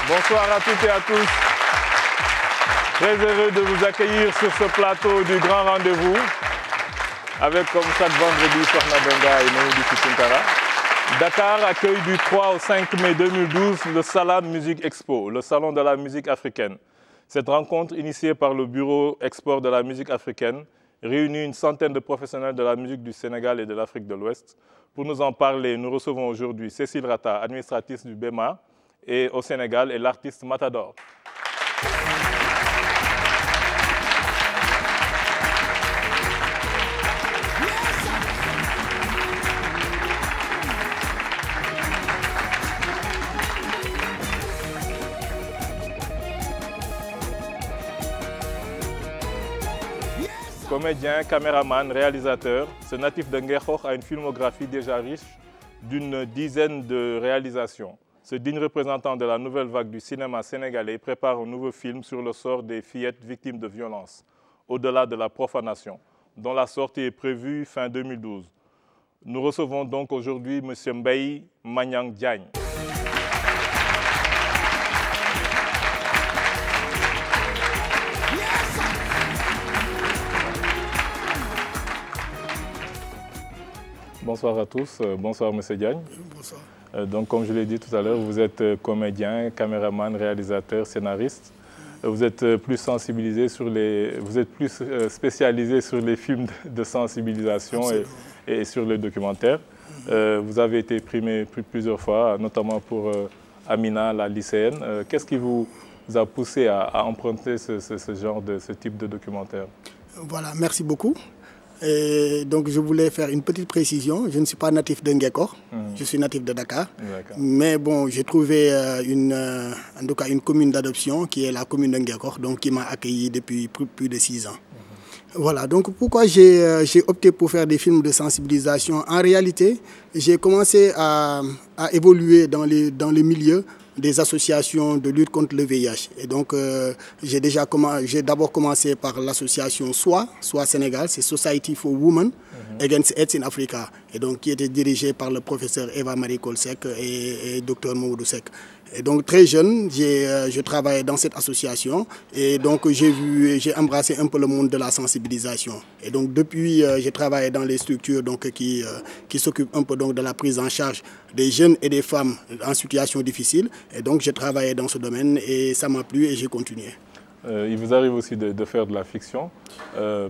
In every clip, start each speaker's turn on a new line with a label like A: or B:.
A: Bonsoir à toutes et à tous. Très heureux de vous accueillir sur ce plateau du Grand Rendez-vous avec, comme chaque vendredi, Sokhna Benga et Mamoudou Tunkara. Dakar accueille du 3 au 5 mai 2012 le Salam Music Expo, le salon de la musique africaine. Cette rencontre, initiée par le Bureau Export de la musique africaine, réunit une centaine de professionnels de la musique du Sénégal et de l'Afrique de l'Ouest. Pour nous en parler, nous recevons aujourd'hui Cécile Rata, administratrice du BEMA et au Sénégal, et l'artiste Matador. Comédien, caméraman, réalisateur, ce natif de Nguekokh a une filmographie déjà riche d'une dizaine de réalisations. Ce digne représentant de la nouvelle vague du cinéma sénégalais prépare un nouveau film sur le sort des fillettes victimes de violences, au-delà de la profanation, dont la sortie est prévue fin 2012. Nous recevons donc aujourd'hui M. Mbaye Magnang Diagne. Bonsoir à tous, bonsoir M. Diagne.
B: Bonsoir.
A: Donc, comme je l'ai dit tout à l'heure, vous êtes comédien, caméraman, réalisateur, scénariste. Vous êtes plus sensibilisé sur vous êtes plus spécialisé sur les films de sensibilisation et sur les documentaires. Vous avez été primé plusieurs fois, notamment pour Amina, la lycéenne. Qu'est-ce qui vous a poussé à emprunter ce type de documentaire?
B: Voilà, merci beaucoup. Et donc je voulais faire une petite précision. Je ne suis pas natif de Nguekokh, je suis natif de Dakar. Mais bon, j'ai trouvé en tout cas une commune d'adoption qui est la commune de Nguekokh, donc qui m'a accueilli depuis plus de 6 ans. Voilà, donc pourquoi j'ai opté pour faire des films de sensibilisation? En réalité, j'ai commencé à évoluer dans les milieux des associations de lutte contre le VIH. Et donc, j'ai d'abord commencé par l'association SOA Sénégal, c'est Society for Women Against AIDS in Africa, et donc qui était dirigée par le professeur Eva Marie Kolsek et Dr Mamoudou Seck. Et donc très jeune, je travaillais dans cette association et donc j'ai embrassé un peu le monde de la sensibilisation. Et donc depuis, j'ai travaillé dans les structures donc, qui s'occupent un peu donc, de la prise en charge des jeunes et des femmes en situation difficile. Et donc j'ai travaillé dans ce domaine et ça m'a plu et j'ai continué.
A: Il vous arrive aussi de faire de la fiction,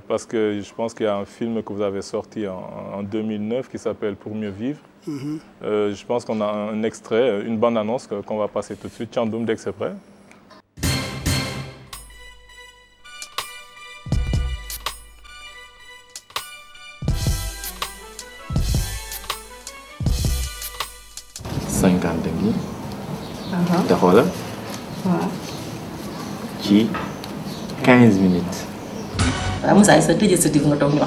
A: parce que je pense qu'il y a un film que vous avez sorti en 2009 qui s'appelle Pour mieux vivre. Je pense qu'on a un extrait, une bande-annonce qu'on va passer tout de suite. Tchandoum, dès que c'est prêt.
C: D'accord. Qui 15 minutes.
D: Vous savez, c'est tout ce que vous avez dit.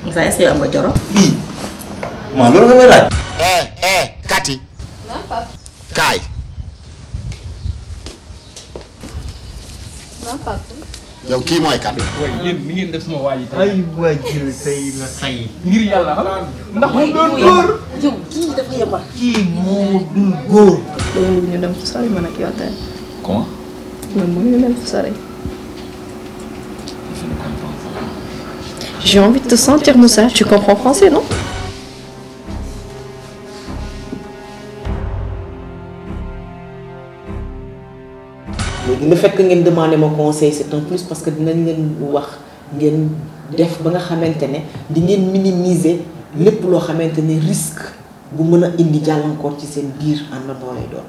D: Vous savez, c'est un peu dur.
E: Kati. Kai. yow kii mooy kat.
F: waaye yéen ni ngeen def sama waa ji ay waa jël tey la say ngir yàlla ndax mu doon góor
D: yow kii dafa yembar
F: kii moo dul góor
G: ñu dem fu sori man ak yow tey.
C: Comment?
G: ñu dem fu sori. J'ai envie de te sentir, Moussa. Tu comprends français, non?
D: Le fait que ngeen demandé mon conseil c'est un plus parce que dinañ leen wax ngeen def ba nga xamantene di ngeen minimiser lépp loo xamantene risque bu mën a indi jàllankoor ci seen biir àndandoo lay doon.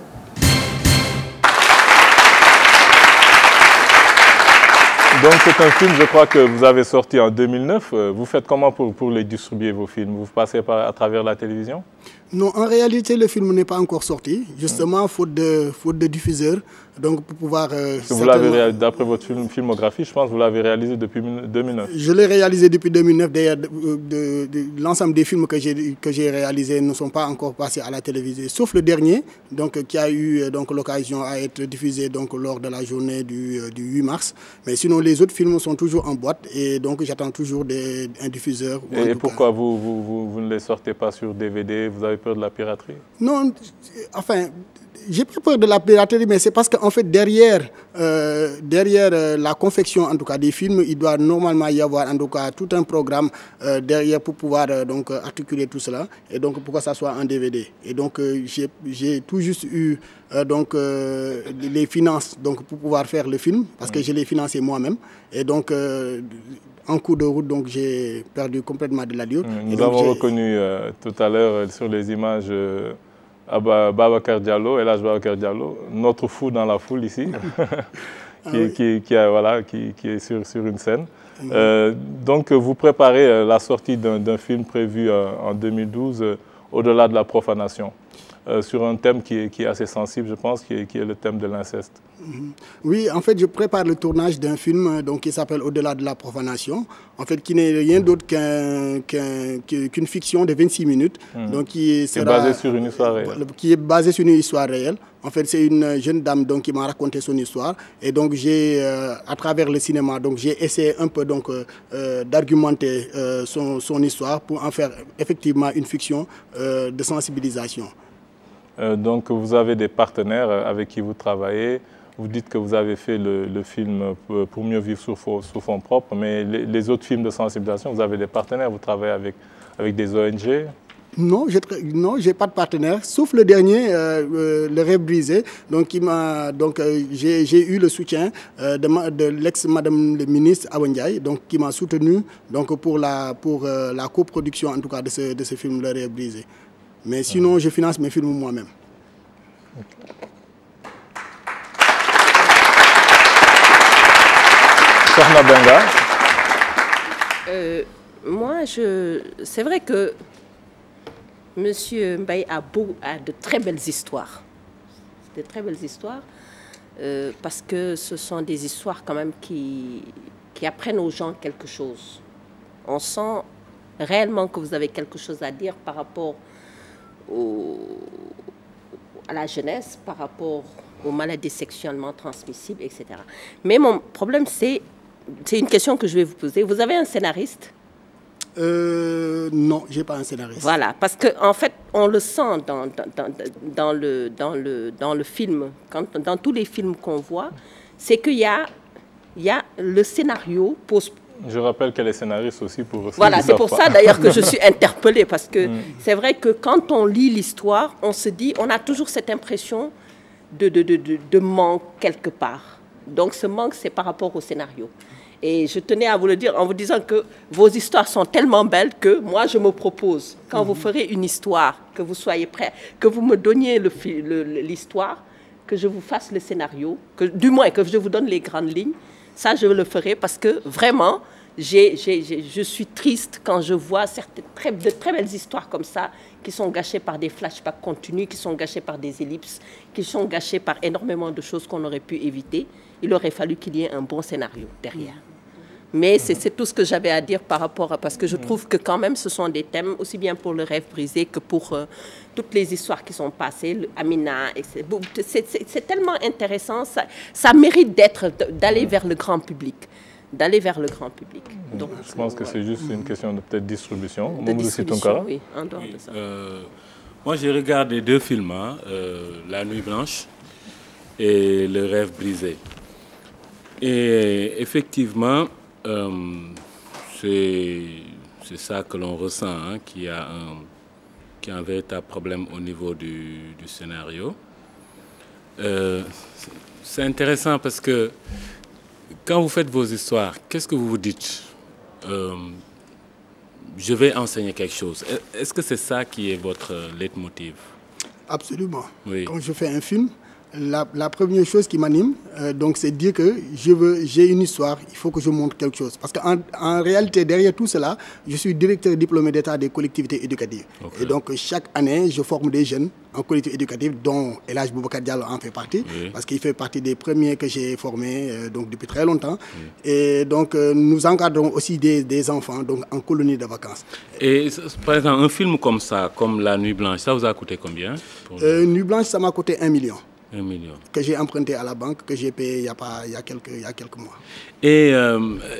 A: Donc c'est un film, je crois que vous avez sorti en 2009. Vous faites comment pour les distribuer vos films? Vous passez à travers la télévision?
B: Non, en réalité, le film n'est pas encore sorti. Justement, faute de diffuseurs, Donc pour pouvoir...
A: vous l'avez, d'après votre filmographie, je pense que vous l'avez réalisé depuis 2009.
B: Je l'ai réalisé depuis 2009. D'ailleurs, l'ensemble des films que j'ai réalisés ne sont pas encore passés à la télévision, sauf le dernier, donc, qui a eu l'occasion à être diffusé donc, lors de la journée du 8 mars. Mais sinon, les autres films sont toujours en boîte et donc j'attends toujours un diffuseur.
A: Et pourquoi vous ne les sortez pas sur DVD? Vous avez peur de la piraterie?
B: Non, enfin... J'ai pas peur de la piraterie, mais c'est parce qu'en fait, derrière la confection en tout cas, des films, il doit normalement y avoir en tout cas tout un programme derrière pour pouvoir donc, articuler tout cela et donc pour que ça soit en DVD. Et donc, j'ai tout juste eu les finances donc, pour pouvoir faire le film, parce que je l'ai financé moi-même. Et donc, en cours de route, donc j'ai perdu complètement de l'allure.
A: Nous avons reconnu tout à l'heure sur les images... Babacar Diallo, Elhadji Babacar Diallo, notre fou dans la foule ici, qui est sur une scène. Donc vous préparez la sortie d'un film prévu en 2012, Au-delà de la profanation, sur un thème qui est assez sensible, je pense, qui est le thème de l'inceste.
B: Oui, en fait, je prépare le tournage d'un film qui s'appelle Au-delà de la profanation, en fait, qui n'est rien d'autre qu'une fiction de 26 minutes. Donc, qui est
A: basée sur une histoire réelle.
B: Qui est basée sur une histoire réelle. En fait, c'est une jeune dame donc, qui m'a raconté son histoire. Et donc, à travers le cinéma, j'ai essayé un peu d'argumenter son histoire pour en faire effectivement une fiction de sensibilisation.
A: Donc, vous avez des partenaires avec qui vous travaillez. Vous dites que vous avez fait le film Pour mieux vivre sous fonds propres, mais les autres films de sensibilisation, vous avez des partenaires, vous travaillez avec des ONG?
B: Non, je n'ai pas de partenaire, sauf le dernier, Le Rêve brisé. Donc, j'ai eu le soutien de l'ex-madame le ministre Awa Ndiaye, qui m'a soutenu pour la coproduction en tout cas de ce film Le Rêve brisé. Mais sinon, je finance mes films moi-même.
A: Sokhna Benga.
H: Moi, c'est vrai que M. Mbaye a de très belles histoires. De très belles histoires, parce que ce sont des histoires quand même qui apprennent aux gens quelque chose. On sent réellement que vous avez quelque chose à dire par rapport à la jeunesse, par rapport aux maladies sexuellement transmissibles, etc. Mais mon problème, c'est une question que je vais vous poser. Vous avez un scénariste?
B: Non, je n'ai pas un scénariste.
H: Voilà, parce qu'en fait, on le sent dans le film, dans tous les films qu'on voit, c'est qu'il y a le scénario pose.
A: Je rappelle qu'elle est scénariste aussi pour...
H: Voilà, c'est pour ça d'ailleurs que je suis interpellée, parce que c'est vrai que quand on lit l'histoire, on se dit, on a toujours cette impression de manque quelque part. Donc ce manque, c'est par rapport au scénario. Et je tenais à vous le dire en vous disant que vos histoires sont tellement belles que moi, je me propose, quand vous ferez une histoire, que vous soyez prêts, que vous me donniez l'histoire, que je vous fasse le scénario, du moins que je vous donne les grandes lignes. Ça, je le ferai parce que vraiment, je suis triste quand je vois de très belles histoires comme ça qui sont gâchées par des flashbacks continus, qui sont gâchées par des ellipses, qui sont gâchées par énormément de choses qu'on aurait pu éviter. Il aurait fallu qu'il y ait un bon scénario derrière. Mais c'est tout ce que j'avais à dire par rapport à... Parce que je trouve que quand même, ce sont des thèmes, aussi bien pour Le Rêve brisé que pour toutes les histoires qui sont passées, Amina, etc. C'est tellement intéressant, ça mérite d'aller vers le grand public. D'aller vers le grand public. Donc,
A: je pense que c'est juste une question de peut-être distribution.
H: Oui, en dehors de ça.
I: Moi, j'ai regardé deux films, La Nuit Blanche et Le Rêve brisé. Et effectivement, c'est ça que l'on ressent, qu'il y a un véritable problème au niveau du scénario. C'est intéressant parce que quand vous faites vos histoires, qu'est-ce que vous vous dites? Je vais enseigner quelque chose. Est-ce que c'est ça qui est votre leitmotiv?
B: Absolument.
I: Oui.
B: Quand je fais un film, La première chose qui m'anime, donc, c'est de dire que j'ai une histoire, il faut que je montre quelque chose. Parce qu'en réalité, derrière tout cela, je suis directeur diplômé d'État des collectivités éducatives. Okay. Et donc, chaque année, je forme des jeunes en collectivité éducative, dont El Hadj Boubacar Diallo en fait partie, parce qu'il fait partie des premiers que j'ai formés donc, depuis très longtemps. Et donc, nous encadrons aussi des enfants donc, en colonie de vacances.
I: Et par exemple, un film comme ça, comme La Nuit Blanche, ça vous a coûté combien?
B: Nuit Blanche, ça m'a coûté 1 million.
I: 1 million. Que
B: j'ai emprunté à la banque, que j'ai payé il y a quelques mois.
I: Et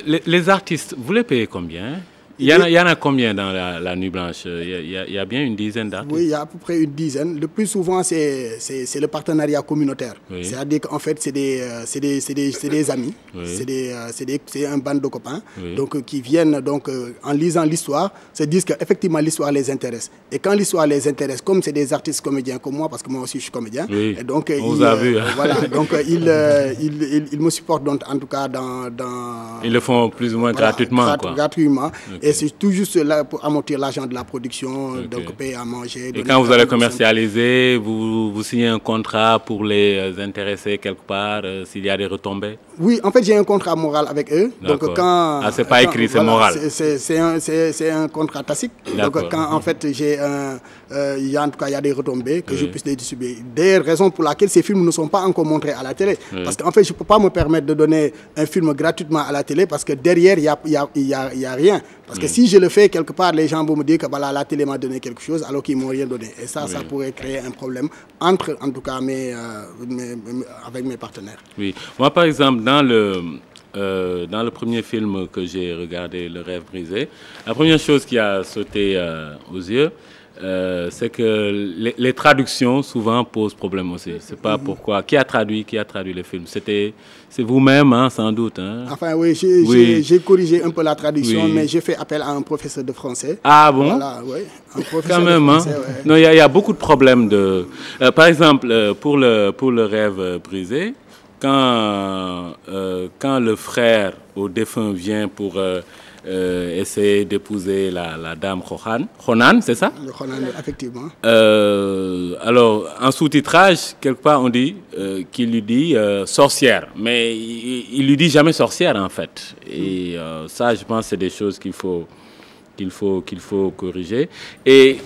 I: les artistes, vous les payez combien? Il y en a combien dans la Nuit Blanche? Il y a bien une dizaine d'artistes?
B: Oui, il y a à peu près une dizaine. Le plus souvent, c'est le partenariat communautaire. Oui. C'est-à-dire qu'en fait, c'est des amis, oui. C'est un bande de copains oui. donc, qui viennent, donc, en lisant l'histoire, se disent qu'effectivement, l'histoire les intéresse. Et quand l'histoire les intéresse, comme c'est des artistes comédiens comme moi, parce que moi aussi, je suis comédien,
I: oui.
B: et donc,
I: on vous a vu. Hein.
B: Voilà, donc, ils me supportent, donc, en tout cas, dans...
I: Ils le font plus ou moins voilà,
B: gratuitement. Okay. Et c'est tout juste là pour amortir l'argent de la production, okay. donc payer à manger.
I: Et quand vous allez commercialiser, vous signez un contrat pour les intéresser quelque part, s'il y a des retombées?
B: Oui, en fait, j'ai un contrat moral avec eux. Donc, quand,
I: c'est pas écrit, c'est voilà, moral.
B: C'est un contrat tacite. Donc, quand en fait, en tout cas, il y a des retombées, que je puisse les distribuer. Des raisons pour lesquelles ces films ne sont pas encore montrés à la télé. Parce qu'en fait, je ne peux pas me permettre de donner un film gratuitement à la télé parce que derrière, il n'y a rien. Parce que si je le fais quelque part, les gens vont me dire que voilà, la télé m'a donné quelque chose alors qu'ils ne m'ont rien donné. Et ça, ça pourrait créer un problème entre, en tout cas, avec mes partenaires.
I: Oui. Moi, par exemple, dans le premier film que j'ai regardé, Le Rêve brisé, la première chose qui a sauté aux yeux, c'est que les traductions souvent posent problème aussi. C'est pas pourquoi. Qui a traduit le film? C'est vous-même, hein, sans doute. Hein?
B: Enfin, oui, j'ai corrigé un peu la traduction, mais j'ai fait appel à un professeur de français.
I: Ah bon?
B: Voilà, oui. Un professeur
I: quand même,
B: de français,
I: hein? Ouais. Non, il y a beaucoup de problèmes de. Par exemple, pour le Rêve brisé, quand le frère au défunt vient pour essayer d'épouser la dame Ronan, c'est ça?
B: Ronan, effectivement.
I: Alors, en sous-titrage, quelque part, on dit qu'il lui dit sorcière, mais il lui dit jamais sorcière, en fait. Et ça, je pense, c'est des choses qu'il faut corriger. Et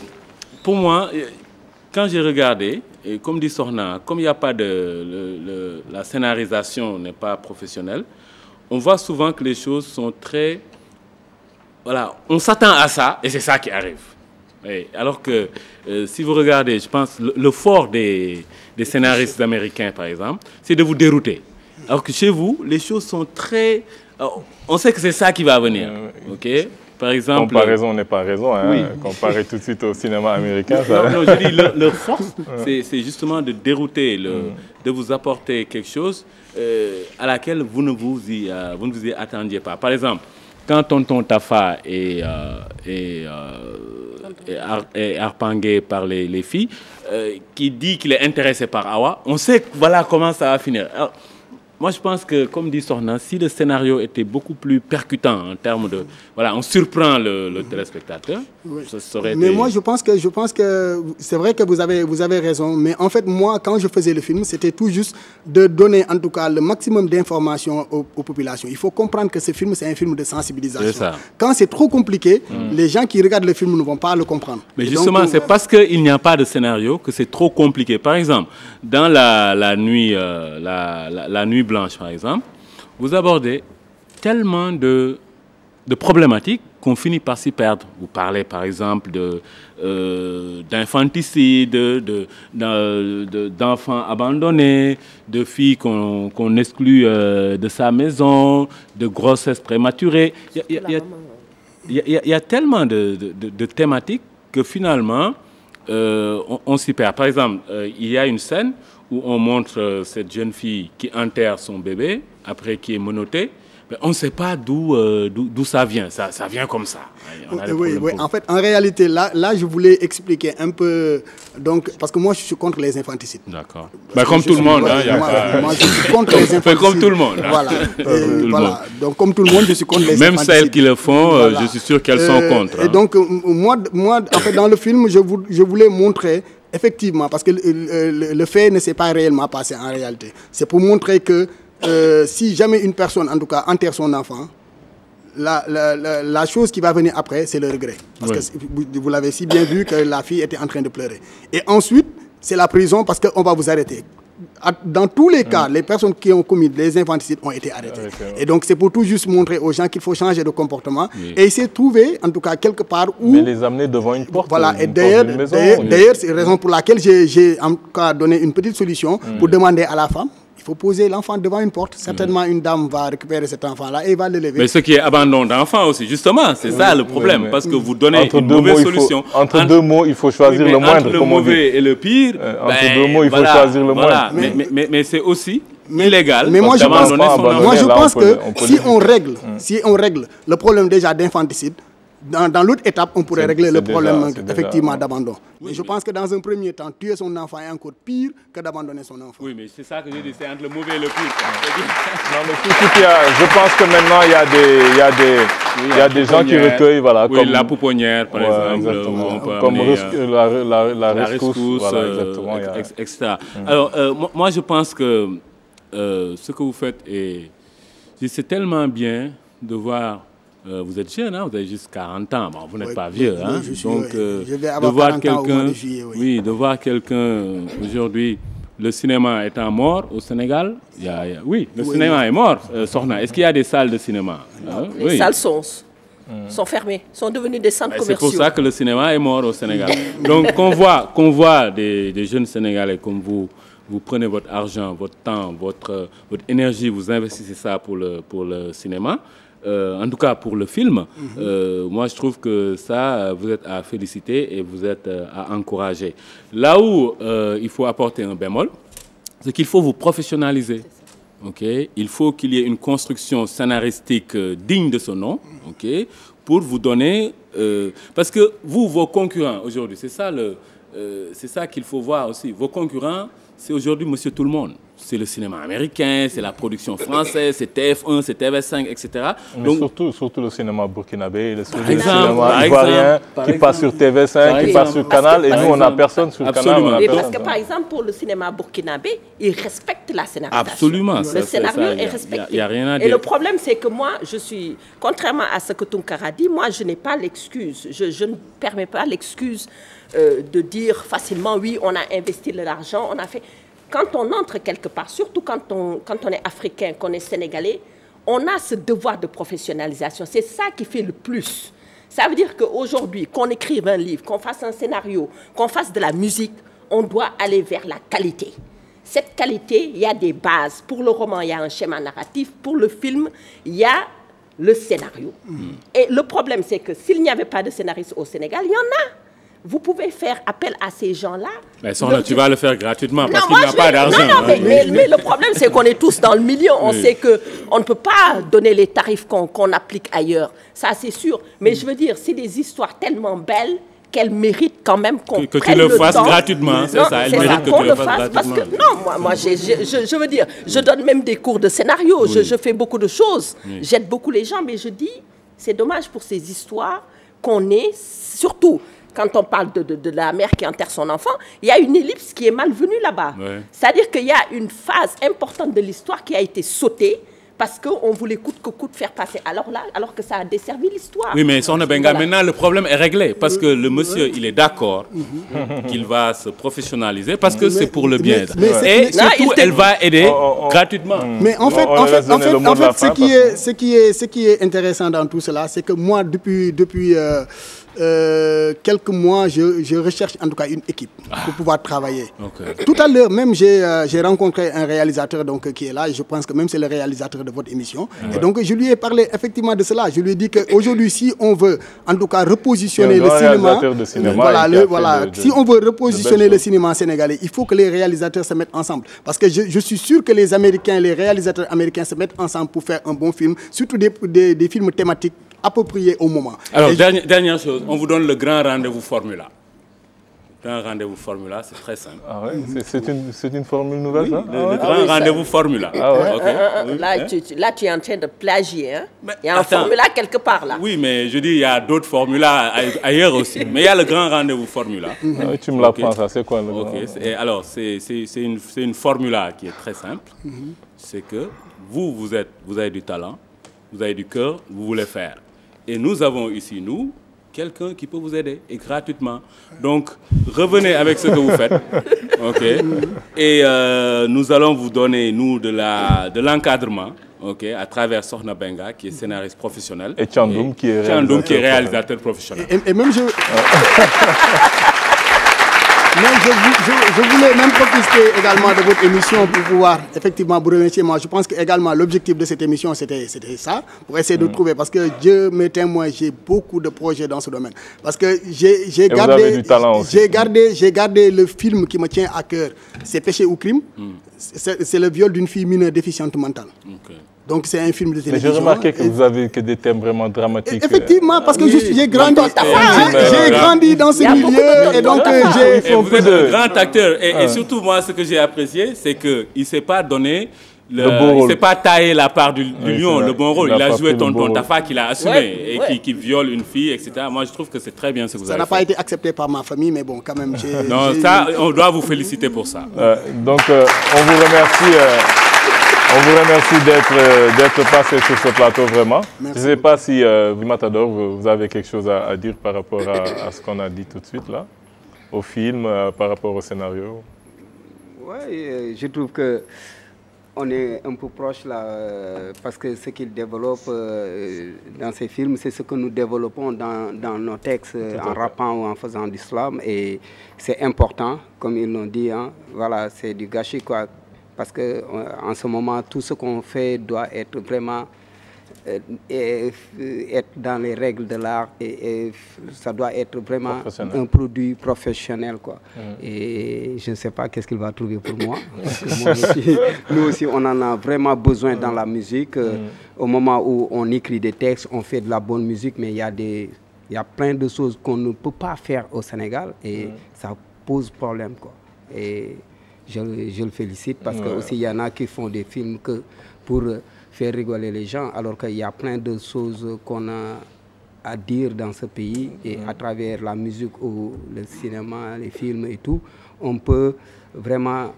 I: pour moi, quand j'ai regardé, et comme dit Sokhna, comme il n'y a pas la scénarisation n'est pas professionnelle, on voit souvent que les choses sont très... Voilà, on s'attend à ça et c'est ça qui arrive. Et alors que si vous regardez, je pense, le fort des scénaristes américains, par exemple, c'est de vous dérouter. Alors que chez vous, les choses sont très... on sait que c'est ça qui va venir. Ok? Par exemple...
A: Comparaison n'est pas raison. Hein? Oui. Comparer tout de suite au cinéma américain. Ça...
I: Non, je dis, leur force, c'est justement de dérouter, de vous apporter quelque chose à laquelle vous ne vous y attendiez pas. Par exemple, quand Tonton Tafa est harpangué par les filles, qui dit qu'il est intéressé par Awa, on sait voilà comment ça va finir. Alors, moi, je pense que, comme dit Sokhna, si le scénario était beaucoup plus percutant en termes de... Voilà, on surprend le téléspectateur,
B: oui.
I: Ça serait...
B: Mais moi, je pense que c'est vrai que vous avez raison, mais en fait, moi, quand je faisais le film, c'était tout juste de donner, en tout cas, le maximum d'informations aux populations. Il faut comprendre que ce film, c'est un film de sensibilisation.
I: C'est ça.
B: Quand c'est trop compliqué, les gens qui regardent le film ne vont pas le comprendre.
I: Mais justement, c'est parce qu'il n'y a pas de scénario que c'est trop compliqué. Par exemple, dans la nuit blanche, par exemple, vous abordez tellement de problématiques qu'on finit par s'y perdre. Vous parlez, par exemple, d'infanticide, d'enfants abandonnés, de filles qu'on exclut de sa maison, de grossesses prématurées. Il y a tellement de thématiques que finalement, on s'y perd. Par exemple, il y a une scène où on montre cette jeune fille qui enterre son bébé, après qui est menottée. Mais on ne sait pas d'où ça vient. Ça vient comme ça.
B: Oui. En fait, en réalité, là, je voulais expliquer un peu... Donc, parce que moi, je suis contre les infanticides.
I: D'accord. Comme tout le monde.
B: Moi, je suis contre les infanticides.
I: Comme tout le monde.
B: Voilà. Voilà. Donc, comme tout le monde, je suis contre les
I: Même
B: infanticides.
I: Celles qui le font, je suis sûr qu'elles sont contre.
B: Et donc, moi, en fait, dans le film, je voulais montrer Effectivement, parce que le fait ne s'est pas réellement passé en réalité. C'est pour montrer que si jamais une personne, en tout cas, enterre son enfant, la chose qui va venir après, c'est le regret. Parce que vous l'avez si bien vu que la fille était en train de pleurer. Et ensuite, c'est la prison parce qu'on va vous arrêter. Dans tous les cas, les personnes qui ont commis des infanticides ont été arrêtées. Et donc, c'est pour tout juste montrer aux gens qu'il faut changer de comportement et essayer de trouver, en tout cas, quelque part où...
A: Mais les amener devant une porte.
B: Voilà, et d'ailleurs, c'est la raison pour laquelle j'ai en tout cas donné une petite solution pour demander à la femme. Il faut poser l'enfant devant une porte. Certainement, une dame va récupérer cet enfant-là et va le lever.
I: Mais ce qui est abandon d'enfant aussi, justement, c'est ça le problème. Parce que vous donnez une mauvaise solution.
A: Entre deux mots, il faut choisir le moindre.
I: Entre le mauvais et le pire,
A: entre deux mots, il faut choisir le moindre.
I: Mais c'est aussi illégal.
B: Mais moi, je pense que si on règle le problème déjà d'infanticide, dans l'autre étape, on pourrait régler le problème effectivement d'abandon. Mais je pense que dans un premier temps, tuer son enfant est encore pire que d'abandonner son enfant.
I: Oui, mais c'est ça que je dis, c'est entre le mauvais et le pire.
A: Non, mais je pense que maintenant, il y a des gens qui recueillent, voilà,
I: comme la pouponnière, par exemple,
A: comme la rescousse, voilà, exactement,
I: etc. Alors, moi, je pense que ce que vous faites, c'est tellement bien de voir. Vous êtes jeune, hein, vous avez juste 40 ans, bon, vous n'êtes pas vieux. Hein, donc,
B: je vais avoir 40 ans au mois de juillet.
I: Oui, de voir quelqu'un aujourd'hui, le cinéma étant mort au Sénégal, oui, le cinéma est mort, Sokhna. Est-ce qu'il y a des salles de cinéma?
H: Les salles sont fermées, sont devenues des centres commerciaux.
I: C'est pour ça que le cinéma est mort au Sénégal. Donc, qu'on voit des jeunes Sénégalais comme vous prenez votre argent, votre temps, votre énergie, vous investissez ça pour le cinéma. En tout cas pour le film, moi je trouve que ça, vous êtes à féliciter et vous êtes à encourager. Là où il faut apporter un bémol, c'est qu'il faut vous professionnaliser. Okay? Il faut qu'il y ait une construction scénaristique digne de ce nom, okay? Pour vous donner... parce que vous, vos concurrents aujourd'hui, c'est ça qu'il faut voir aussi. Vos concurrents, c'est aujourd'hui Monsieur Tout-le-Monde. C'est le cinéma américain, c'est la production française, c'est TF1, c'est TV5, etc.
A: Mais donc, surtout le cinéma burkinabé, le cinéma ivoirien qui passe sur TV5, qui passe sur Canal, et nous, on n'a personne sur Canal.
H: Parce que, par exemple, pour le cinéma burkinabé, ils respectent la scénarisation.
I: Absolument.
H: Le scénario est respecté.
I: Il n'y a rien à dire.
H: Et le problème, c'est que moi, contrairement à ce que Tunkara dit, moi, je n'ai pas l'excuse. Je ne permets pas l'excuse de dire facilement, oui, on a investi de l'argent, on a fait... Quand on entre quelque part, surtout quand on est africain, qu'on est sénégalais, on a ce devoir de professionnalisation. C'est ça qui fait le plus. Ça veut dire qu'aujourd'hui, qu'on écrive un livre, qu'on fasse un scénario, qu'on fasse de la musique, on doit aller vers la qualité. Cette qualité, il y a des bases. Pour le roman, il y a un schéma narratif. Pour le film, il y a le scénario. Et le problème, c'est que s'il n'y avait pas de scénariste au Sénégal, il y en a. Vous pouvez faire appel à ces gens-là.
I: Mais tu vas le faire gratuitement parce qu'il n'y a pas d'argent.
H: Non, mais le problème, c'est qu'on est tous dans le milieu. On sait qu'on ne peut pas donner les tarifs qu'on applique ailleurs. Ça, c'est sûr. Mais je veux dire, c'est des histoires tellement belles qu'elles méritent quand même qu'on prenne le temps. Que tu le fasses
I: gratuitement, c'est ça. Elles méritent que tu le fasses gratuitement.
H: Parce que, moi je veux dire, je donne même des cours de scénario. Je fais beaucoup de choses. J'aide beaucoup les gens. Mais je dis, c'est dommage pour ces histoires qu'on ait, surtout... Quand on parle de la mère qui enterre son enfant, il y a une ellipse qui est malvenue là-bas. C'est-à-dire qu'il y a une phase importante de l'histoire qui a été sautée parce qu'on voulait coûte que coûte faire passer alors que ça a desservi l'histoire.
I: Oui, mais Sokhna Benga, maintenant le problème est réglé parce que le monsieur, il est d'accord qu'il va se professionnaliser parce que c'est pour le bien. Et surtout, elle va aider gratuitement.
B: Mais en fait, ce qui est intéressant dans tout cela, c'est que moi, depuis quelques mois, je recherche en tout cas une équipe pour pouvoir travailler. Tout à l'heure, même, j'ai rencontré un réalisateur qui est là, et je pense que même c'est le réalisateur de votre émission. Et donc, je lui ai parlé effectivement de cela. Je lui ai dit qu'aujourd'hui, si on veut en tout cas repositionner le cinéma, si on veut repositionner le cinéma sénégalais, il faut que les réalisateurs se mettent ensemble. Parce que je suis sûr que les réalisateurs américains se mettent ensemble pour faire un bon film, surtout des films thématiques approprié au moment.
I: Alors, dernière chose, on vous donne le grand rendez-vous Formula. grand rendez-vous Formula, c'est très simple.
A: Ah ouais, c'est une formule nouvelle,
I: oui,
A: ça?
I: Le grand rendez-vous Formula.
A: Ah ouais.
I: Okay.
H: Là, tu es en train de plagier. Hein? Il y a un Formula quelque part là.
I: Oui, mais je dis, il y a d'autres formulas ailleurs aussi. Mais il y a le grand rendez-vous Formula.
A: Ah oui, tu me l'apprends, ça. C'est quoi le grand rendez-vous?
I: Alors, c'est une formula qui est très simple. C'est que vous avez du talent, vous avez du cœur, vous voulez faire. Et nous avons ici, quelqu'un qui peut vous aider, et gratuitement. Donc, revenez avec ce que vous faites. OK? Et nous allons vous donner, de l'encadrement, OK, à travers Sokhna Benga, qui est scénariste professionnel.
A: Et Thiandoum, qui est
I: réalisateur professionnel.
B: Et même je voulais même profiter également de votre émission pour pouvoir effectivement vous remercier. Moi, je pense que également l'objectif de cette émission, c'était ça, pour essayer de trouver, parce que Dieu m'est témoin, j'ai beaucoup de projets dans ce domaine. Parce que j'ai gardé le film qui me tient à cœur, c'est Péché ou Crime. C'est le viol d'une fille mineure déficiente mentale. Okay. Donc c'est un film de télévision.
A: J'ai remarqué que vous avez que des thèmes vraiment dramatiques.
B: Effectivement, parce que j'ai grandi dans ce milieu et donc
I: vous êtes un grand acteur. Et surtout, moi, ce que j'ai apprécié, c'est qu'il ne s'est pas donné... il ne s'est pas taillé la part du lion, le bon rôle. Il a joué Tonton Tafa qu'il a assumé et qui viole une fille, etc. Moi, je trouve que c'est très bien ce que vous avez fait.
B: Ça n'a pas été accepté par ma famille, mais bon, quand même...
I: Non, ça, on doit vous féliciter pour ça.
A: Donc, on vous remercie... On vous remercie d'être passé sur ce plateau, vraiment. Merci. Je ne sais pas si, Matador, vous avez quelque chose à dire par rapport à ce qu'on a dit tout de suite, là, au film, par rapport au scénario.
J: Oui, je trouve que on est un peu proche, là, parce que ce qu'il développe dans ces films, c'est ce que nous développons dans nos textes, en rappant ou en faisant du slam. Et c'est important, comme ils l'ont dit, hein, voilà, c'est du gâchis, quoi. Parce qu'en ce moment, tout ce qu'on fait doit être vraiment être dans les règles de l'art et ça doit être vraiment un produit professionnel, quoi. Et je ne sais pas qu'est-ce qu'il va trouver pour moi. Nous aussi, on en a vraiment besoin dans la musique. Au moment où on écrit des textes, on fait de la bonne musique, mais il y a plein de choses qu'on ne peut pas faire au Sénégal et ça pose problème, quoi. Et je le félicite parce que aussi il y en a qui font des films que pour faire rigoler les gens, alors qu'il y a plein de choses qu'on a à dire dans ce pays et à travers la musique ou le cinéma, les films et tout, on peut vraiment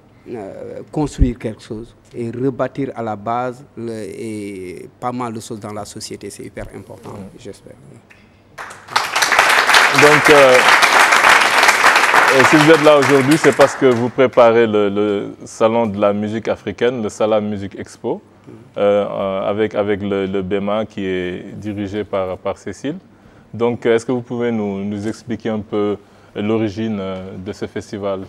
J: construire quelque chose et rebâtir à la base et pas mal de choses dans la société. C'est hyper important, j'espère.
A: Donc, si vous êtes là aujourd'hui, c'est parce que vous préparez le salon de la musique africaine, le Salam Music Expo, avec le BEMA qui est dirigé par Cécile. Donc, est-ce que vous pouvez nous expliquer un peu l'origine de ce festival?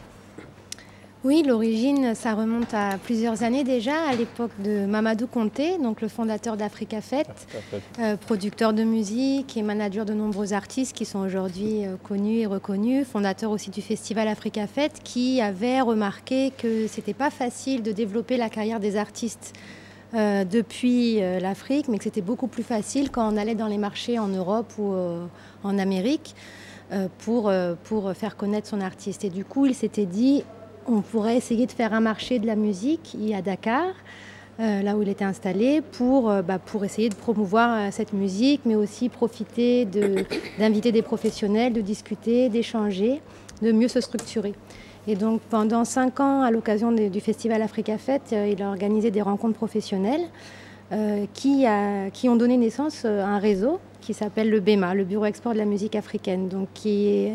K: Oui, l'origine, ça remonte à plusieurs années déjà, à l'époque de Mamadou Konté, donc le fondateur d'Africa Fête, producteur de musique et manager de nombreux artistes qui sont aujourd'hui connus et reconnus, fondateur aussi du festival Africa Fête, qui avait remarqué que c'était pas facile de développer la carrière des artistes depuis l'Afrique, mais que c'était beaucoup plus facile quand on allait dans les marchés en Europe ou en Amérique pour faire connaître son artiste. Et du coup, il s'était dit, on pourrait essayer de faire un marché de la musique à Dakar, là où il était installé, pour essayer de promouvoir cette musique, mais aussi profiter d'inviter des professionnels, de discuter, d'échanger, de mieux se structurer. Et donc pendant 5 ans, à l'occasion du festival Africa Fête, il a organisé des rencontres professionnelles qui ont donné naissance à un réseau qui s'appelle le BEMA, le Bureau Export de la musique africaine, donc qui est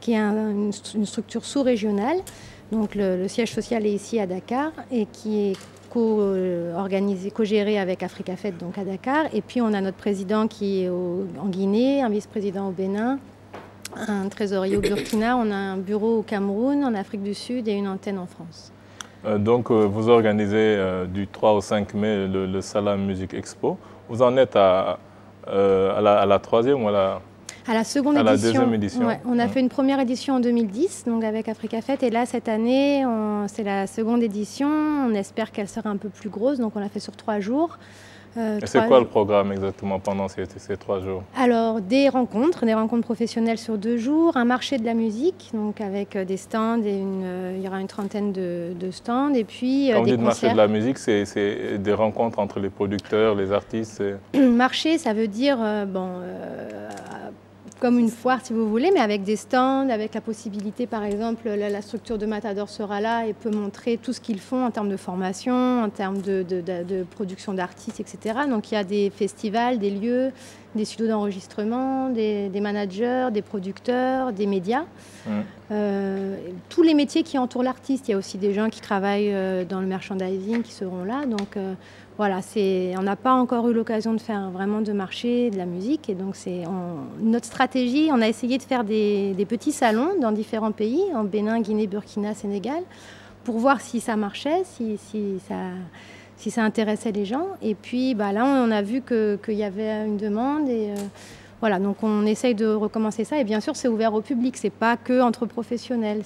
K: une structure sous-régionale. Donc le siège social est ici à Dakar et qui est co-géré avec Africa Fête donc à Dakar. Et puis on a notre président qui est en Guinée, un vice-président au Bénin, un trésorier au Burkina, on a un bureau au Cameroun, en Afrique du Sud et une antenne en France.
A: Donc vous organisez du 3 au 5 mai le Salam Music Expo. Vous en êtes à la 3e ou
K: à la seconde édition.
A: À la deuxième édition.
K: Ouais, on a fait une première édition en 2010, donc avec Africa Fête, et là cette année, c'est la seconde édition. On espère qu'elle sera un peu plus grosse, donc on l'a fait sur 3 jours.
A: Et c'est quoi le programme exactement pendant ces 3 jours?
K: Alors, des rencontres professionnelles sur 2 jours, un marché de la musique, donc avec des stands, et il y aura une trentaine de stands, et puis
A: quand
K: des
A: vous dites
K: concerts.
A: marché de la musique, c'est des rencontres entre les producteurs, les artistes.
K: Marché, ça veut dire comme une foire si vous voulez, mais avec des stands, avec la possibilité, par exemple, la structure de Matador sera là et peut montrer tout ce qu'ils font en termes de formation, en termes de production d'artistes, etc. Donc il y a des festivals, des lieux, des studios d'enregistrement, des managers, des producteurs, des médias. Tous les métiers qui entourent l'artiste. Il y a aussi des gens qui travaillent dans le merchandising qui seront là. Donc voilà, on n'a pas encore eu l'occasion de faire vraiment de marché de la musique. Et donc notre stratégie, on a essayé de faire des petits salons dans différents pays, en Bénin, Guinée, Burkina, Sénégal, pour voir si ça marchait, si ça intéressait les gens. Et puis là, on a vu qu'il y avait une demande. Et voilà, donc on essaye de recommencer ça. Et bien sûr, c'est ouvert au public. C'est pas que entre professionnels.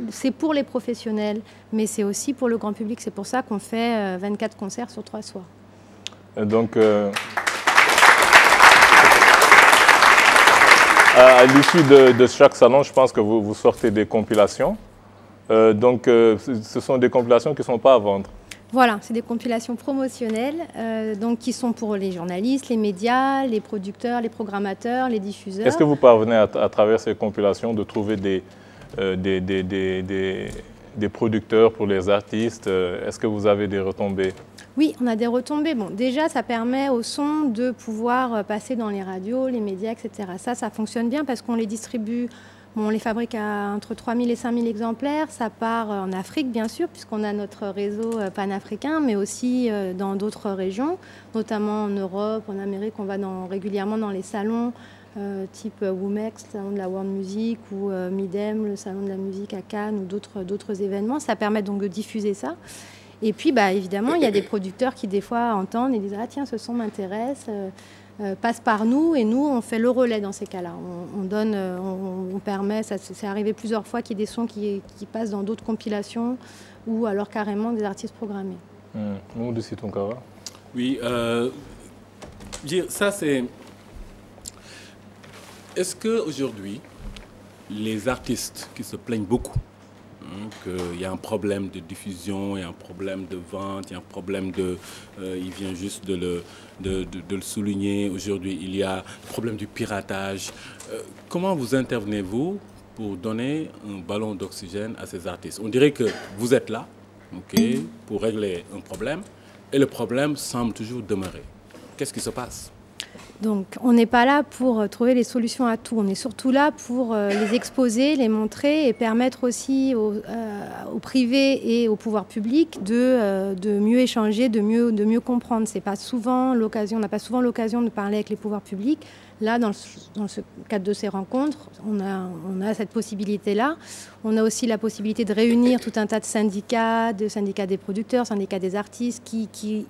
K: C'est pour les professionnels, mais c'est aussi pour le grand public. C'est pour ça qu'on fait 24 concerts sur 3 soirs.
A: Donc, à l'issue de chaque salon, je pense que vous sortez des compilations. Donc, ce sont des compilations qui ne sont pas à vendre.
K: Voilà, c'est des compilations promotionnelles donc qui sont pour les journalistes, les médias, les producteurs, les programmateurs, les diffuseurs.
A: Est-ce que vous parvenez à travers ces compilations de trouver des producteurs pour les artistes? Est-ce que vous avez des retombées?
K: Oui, on a des retombées. Bon, déjà, ça permet au son de pouvoir passer dans les radios, les médias, etc. Ça fonctionne bien parce qu'on les distribue. Bon, on les fabrique à entre 3 000 et 5 000 exemplaires. Ça part en Afrique, bien sûr, puisqu'on a notre réseau panafricain, mais aussi dans d'autres régions, notamment en Europe, en Amérique. On va régulièrement dans les salons type WOMEX, le salon de la World Music, ou Midem, le salon de la musique à Cannes, ou d'autres événements. Ça permet donc de diffuser ça. Et puis, évidemment, il y a des producteurs qui, des fois, entendent et disent « Ah tiens, ce son m'intéresse ». Passe par nous et nous on fait le relais dans ces cas-là. On permet, ça c'est arrivé plusieurs fois qu'il y ait des sons qui passent dans d'autres compilations ou alors carrément des artistes programmés.
I: Oui, ça c'est... Est-ce qu'aujourd'hui, les artistes qui se plaignent beaucoup, qu'il y a un problème de diffusion, il y a un problème de vente, il y a un problème de... il vient juste de le souligner. Aujourd'hui, il y a le problème du piratage. Comment vous intervenez-vous pour donner un ballon d'oxygène à ces artistes? On dirait que vous êtes là pour régler un problème et le problème semble toujours demeurer. Qu'est-ce qui se passe?
K: Donc, on n'est pas là pour trouver les solutions à tout. On est surtout là pour les exposer, les montrer et permettre aussi au privé et au pouvoir public de mieux échanger, de mieux comprendre. C'est pas souvent l'occasion, on n'a pas souvent l'occasion de parler avec les pouvoirs publics. Là, dans ce cadre de ces rencontres, on a cette possibilité-là. On a aussi la possibilité de réunir tout un tas de syndicats des producteurs, syndicats des artistes, qui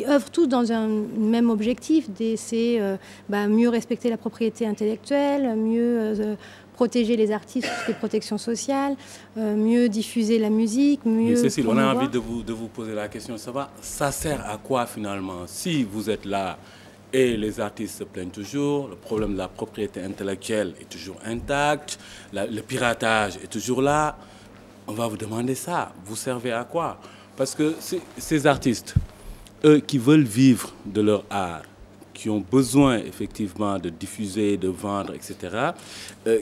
K: œuvrent tous dans un même objectif, c'est mieux respecter la propriété intellectuelle, mieux protéger les artistes, toutes les protections sociales, mieux diffuser la musique, mieux...
I: Mais Cécile, on a envie de vous poser la question, ça sert à quoi finalement? Si vous êtes là et les artistes se plaignent toujours, le problème de la propriété intellectuelle est toujours intact, le piratage est toujours là, on va vous demander ça. Vous servez à quoi? Parce que ces artistes, eux qui veulent vivre de leur art, qui ont besoin effectivement de diffuser, de vendre, etc.,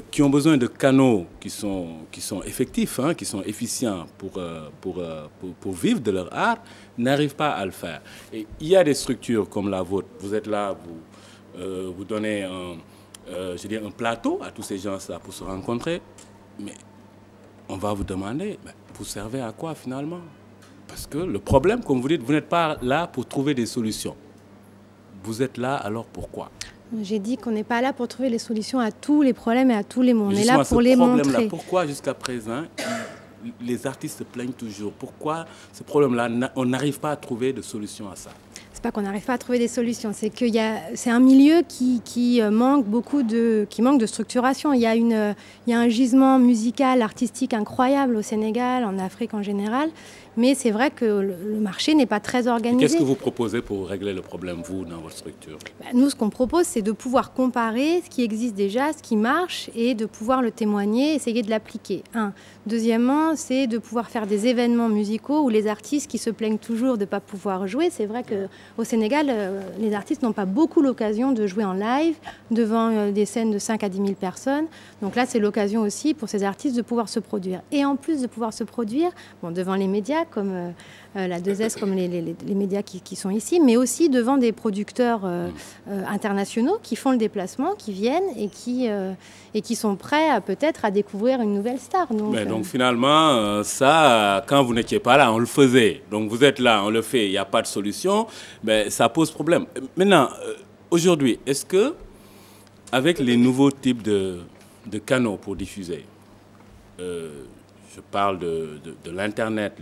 I: qui ont besoin de canaux qui sont effectifs, qui sont efficients pour vivre de leur art, n'arrivent pas à le faire. Et il y a des structures comme la vôtre, vous êtes là, vous donnez un plateau à tous ces gens-là pour se rencontrer, mais on va vous demander, vous servez à quoi finalement? Parce que le problème, comme vous dites, vous n'êtes pas là pour trouver des solutions. Vous êtes là, alors pourquoi?
K: J'ai dit qu'on n'est pas là pour trouver les solutions à tous les problèmes et à tous les mots. On est là pour les montrer.
I: Pourquoi jusqu'à présent, les artistes se plaignent toujours? Pourquoi ce problème-là, on n'arrive pas à trouver de solution à ça?
K: C'est pas qu'on n'arrive pas à trouver des solutions, c'est que c'est un milieu qui manque de structuration. Il y a un gisement musical, artistique incroyable au Sénégal, en Afrique en général, mais c'est vrai que le marché n'est pas très organisé.
I: Qu'est-ce que vous proposez pour régler le problème, vous, dans votre structure?
K: Nous, ce qu'on propose, c'est de pouvoir comparer ce qui existe déjà, ce qui marche, et de pouvoir le témoigner, essayer de l'appliquer. Deuxièmement, c'est de pouvoir faire des événements musicaux où les artistes qui se plaignent toujours de ne pas pouvoir jouer. C'est vrai qu'au Sénégal, les artistes n'ont pas beaucoup l'occasion de jouer en live devant des scènes de 5 à 10 000 personnes. Donc là, c'est l'occasion aussi pour ces artistes de pouvoir se produire. Et en plus de pouvoir se produire, devant les médias comme la 2S, comme les médias qui sont ici, mais aussi devant des producteurs internationaux qui font le déplacement, qui viennent et qui sont prêts peut-être à découvrir une nouvelle star.
I: Donc finalement, ça, quand vous n'étiez pas là, on le faisait. Donc vous êtes là, on le fait, il n'y a pas de solution, mais ça pose problème. Maintenant, aujourd'hui, est-ce que, avec les nouveaux types de canaux pour diffuser, je parle de l'Internet,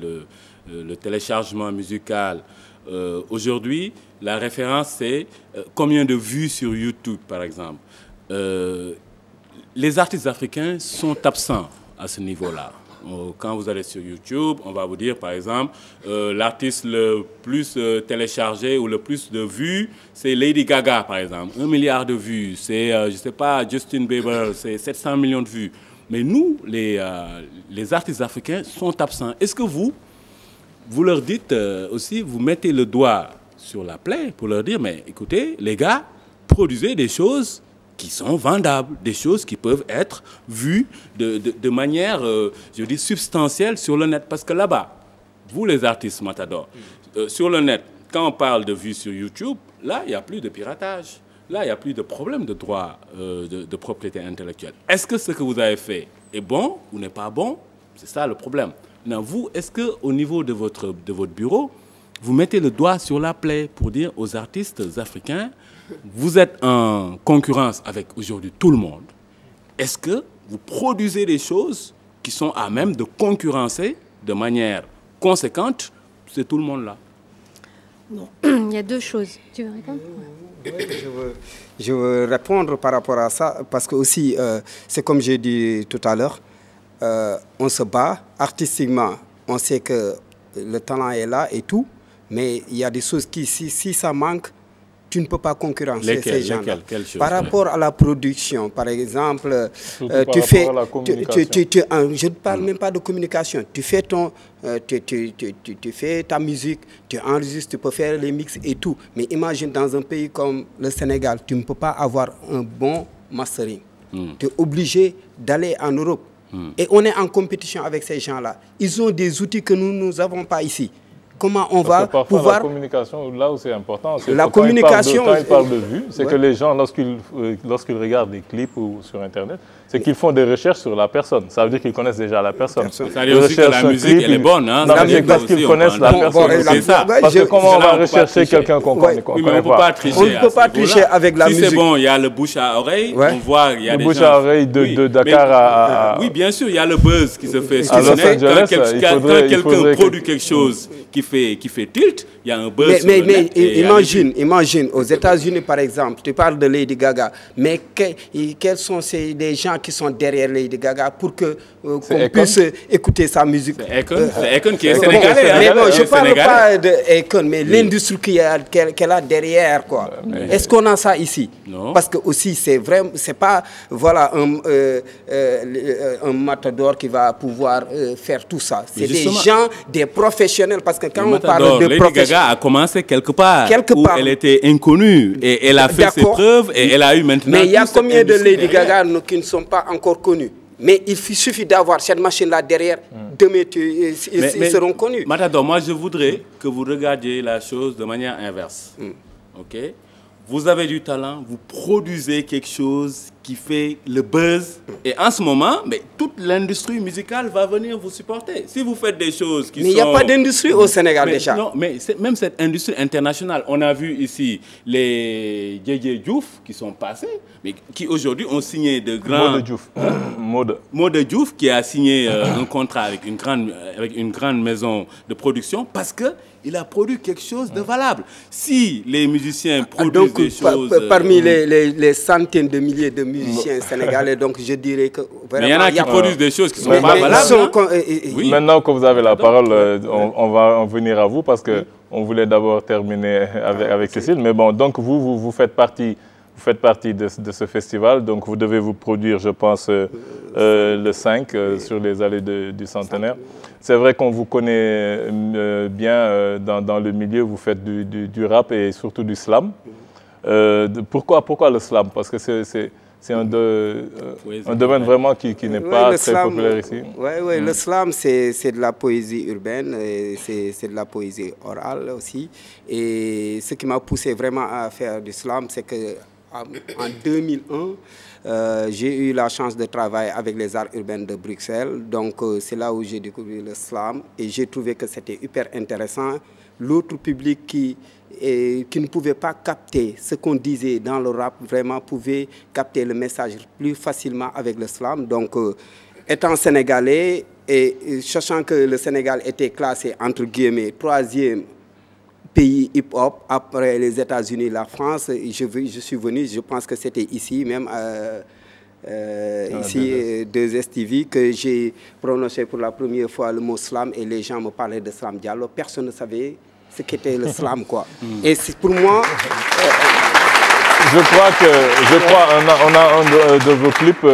I: le téléchargement musical. Aujourd'hui, la référence, c'est combien de vues sur YouTube, par exemple. Les artistes africains sont absents à ce niveau-là. Quand vous allez sur YouTube, on va vous dire, par exemple, l'artiste le plus téléchargé ou le plus de vues, c'est Lady Gaga, par exemple. 1 milliard de vues. C'est, je ne sais pas, Justin Bieber, c'est 700 millions de vues. Mais nous, les artistes africains sont absents. Est-ce que vous leur dites aussi, vous mettez le doigt sur la plaie pour leur dire, mais écoutez, les gars, produisez des choses qui sont vendables, des choses qui peuvent être vues de manière, je dis, substantielle sur le net. Parce que là-bas, vous les artistes Matador, sur le net, quand on parle de vues sur YouTube, là, il n'y a plus de piratage. Là, il n'y a plus de problème de droit de propriété intellectuelle. Est-ce que ce que vous avez fait est bon ou n'est pas bon? C'est ça le problème. Maintenant, vous, est-ce qu'au niveau de votre bureau, vous mettez le doigt sur la plaie pour dire aux artistes africains, vous êtes en concurrence avec aujourd'hui tout le monde. Est-ce que vous produisez des choses qui sont à même de concurrencer de manière conséquente tout le monde là?
K: Non, il y a deux choses. Tu veux répondre?
J: Oui, je veux répondre par rapport à ça, parce que aussi, c'est comme j'ai dit tout à l'heure, on se bat artistiquement, on sait que le talent est là et tout, mais il y a des choses qui, si ça manque, tu ne peux pas concurrencer ces gens-là. Par rapport à la production, par exemple, tu fais... je ne parle même pas de communication. Tu fais tu fais ta musique, tu enregistres, tu peux faire les mix et tout. Mais imagine dans un pays comme le Sénégal, tu ne peux pas avoir un bon mastering. Tu es obligé d'aller en Europe. Et on est en compétition avec ces gens-là. Ils ont des outils que nous n'avons pas ici. Comment on va pouvoir...
A: La communication, là où c'est important, c'est
J: la communication...
A: Quand ils parlent de vue, c'est que les gens, lorsqu'ils regardent des clips ou sur Internet, c'est qu'ils font des recherches sur la personne. Ça veut dire qu'ils connaissent déjà la personne.
I: Ça veut dire aussi que la musique, elle est bonne. Hein?
A: Parce qu'ils connaissent la personne.
I: C'est ça.
A: Parce que comment on va rechercher quelqu'un qu'on ne connaît pas?
J: On ne peut pas tricher avec la musique.
I: Si c'est bon, il y a le bouche à oreille, on voit, il y a des gens...
A: Le bouche à oreille de Dakar à...
I: Oui, bien sûr, il y a le buzz qui se fait.
A: À Los Angeles,
I: quand quelqu'un produit quelque chose qui fait tilt, il y a un buzz.
J: Mais imagine, aux États-Unis par exemple, tu parles de Lady Gaga, mais quels sont des gens qui sont derrière Lady Gaga pour qu'on puisse écouter sa musique?
I: C'est Akon qui est sénégalais.
J: Mais bon, je ne parle pas d'Akon, mais l'industrie qu'elle a derrière, quoi. Est-ce qu'on a ça ici?
I: Non.
J: Parce que aussi, c'est vraiment, c'est pas voilà, un matador qui va pouvoir faire tout ça. C'est des gens, des professionnels, parce que quand on parle de
I: Lady Gaga a commencé quelque part où elle était inconnue et elle a fait ses preuves et elle a eu maintenant...
J: Mais il y a combien de Lady Gaga qui ne sont pas encore connus? Mais il suffit d'avoir cette machine-là derrière, demain ils seront connus.
I: Matador, moi je voudrais que vous regardiez la chose de manière inverse. Ok? Vous avez du talent, vous produisez quelque chose qui fait le buzz. Et en ce moment, mais toute l'industrie musicale va venir vous supporter. Si vous faites des choses qui sont...
J: Mais il n'y a pas d'industrie au Sénégal déjà.
I: Non, mais même cette industrie internationale, on a vu ici les Djedje Diouf qui sont passés, mais qui aujourd'hui ont signé de grands...
A: Mode Diouf.
I: Mode Diouf qui a signé un contrat avec une grande maison de production parce que il a produit quelque chose de valable. Si les musiciens produisent des choses...
J: Parmi les centaines de milliers de musiciens sénégalais, donc je dirais que...
I: Mais il y en a qui produisent des choses qui sont pas valables.
A: Oui. Maintenant que vous avez la parole, on va en venir à vous parce qu'on voulait d'abord terminer avec Cécile. Mais bon, donc vous faites partie de ce festival, donc vous devez vous produire, je pense, le 5 sur les allées du centenaire. C'est vrai qu'on vous connaît bien dans le milieu, vous faites du rap et surtout du slam. Pourquoi le slam? Parce que c'est un domaine vraiment qui n'est pas très populaire ici.
J: Oui, le slam, c'est de la poésie urbaine, c'est de la poésie orale aussi. Et ce qui m'a poussé vraiment à faire du slam, c'est que en 2001, j'ai eu la chance de travailler avec les arts urbains de Bruxelles. Donc, c'est là où j'ai découvert le slam et j'ai trouvé que c'était hyper intéressant. L'autre public qui ne pouvait pas capter ce qu'on disait dans le rap, vraiment pouvait capter le message plus facilement avec le slam. Donc, étant sénégalais et sachant que le Sénégal était classé, entre guillemets, 3e pays hip-hop, après les États-Unis, la France, je suis venu, je pense que c'était ici, même ici, 2STV, que j'ai prononcé pour la première fois le mot slam et les gens me parlaient de Slam Diallo. Personne ne savait ce qu'était le slam, quoi. Et pour moi...
A: Je crois on a un de vos clips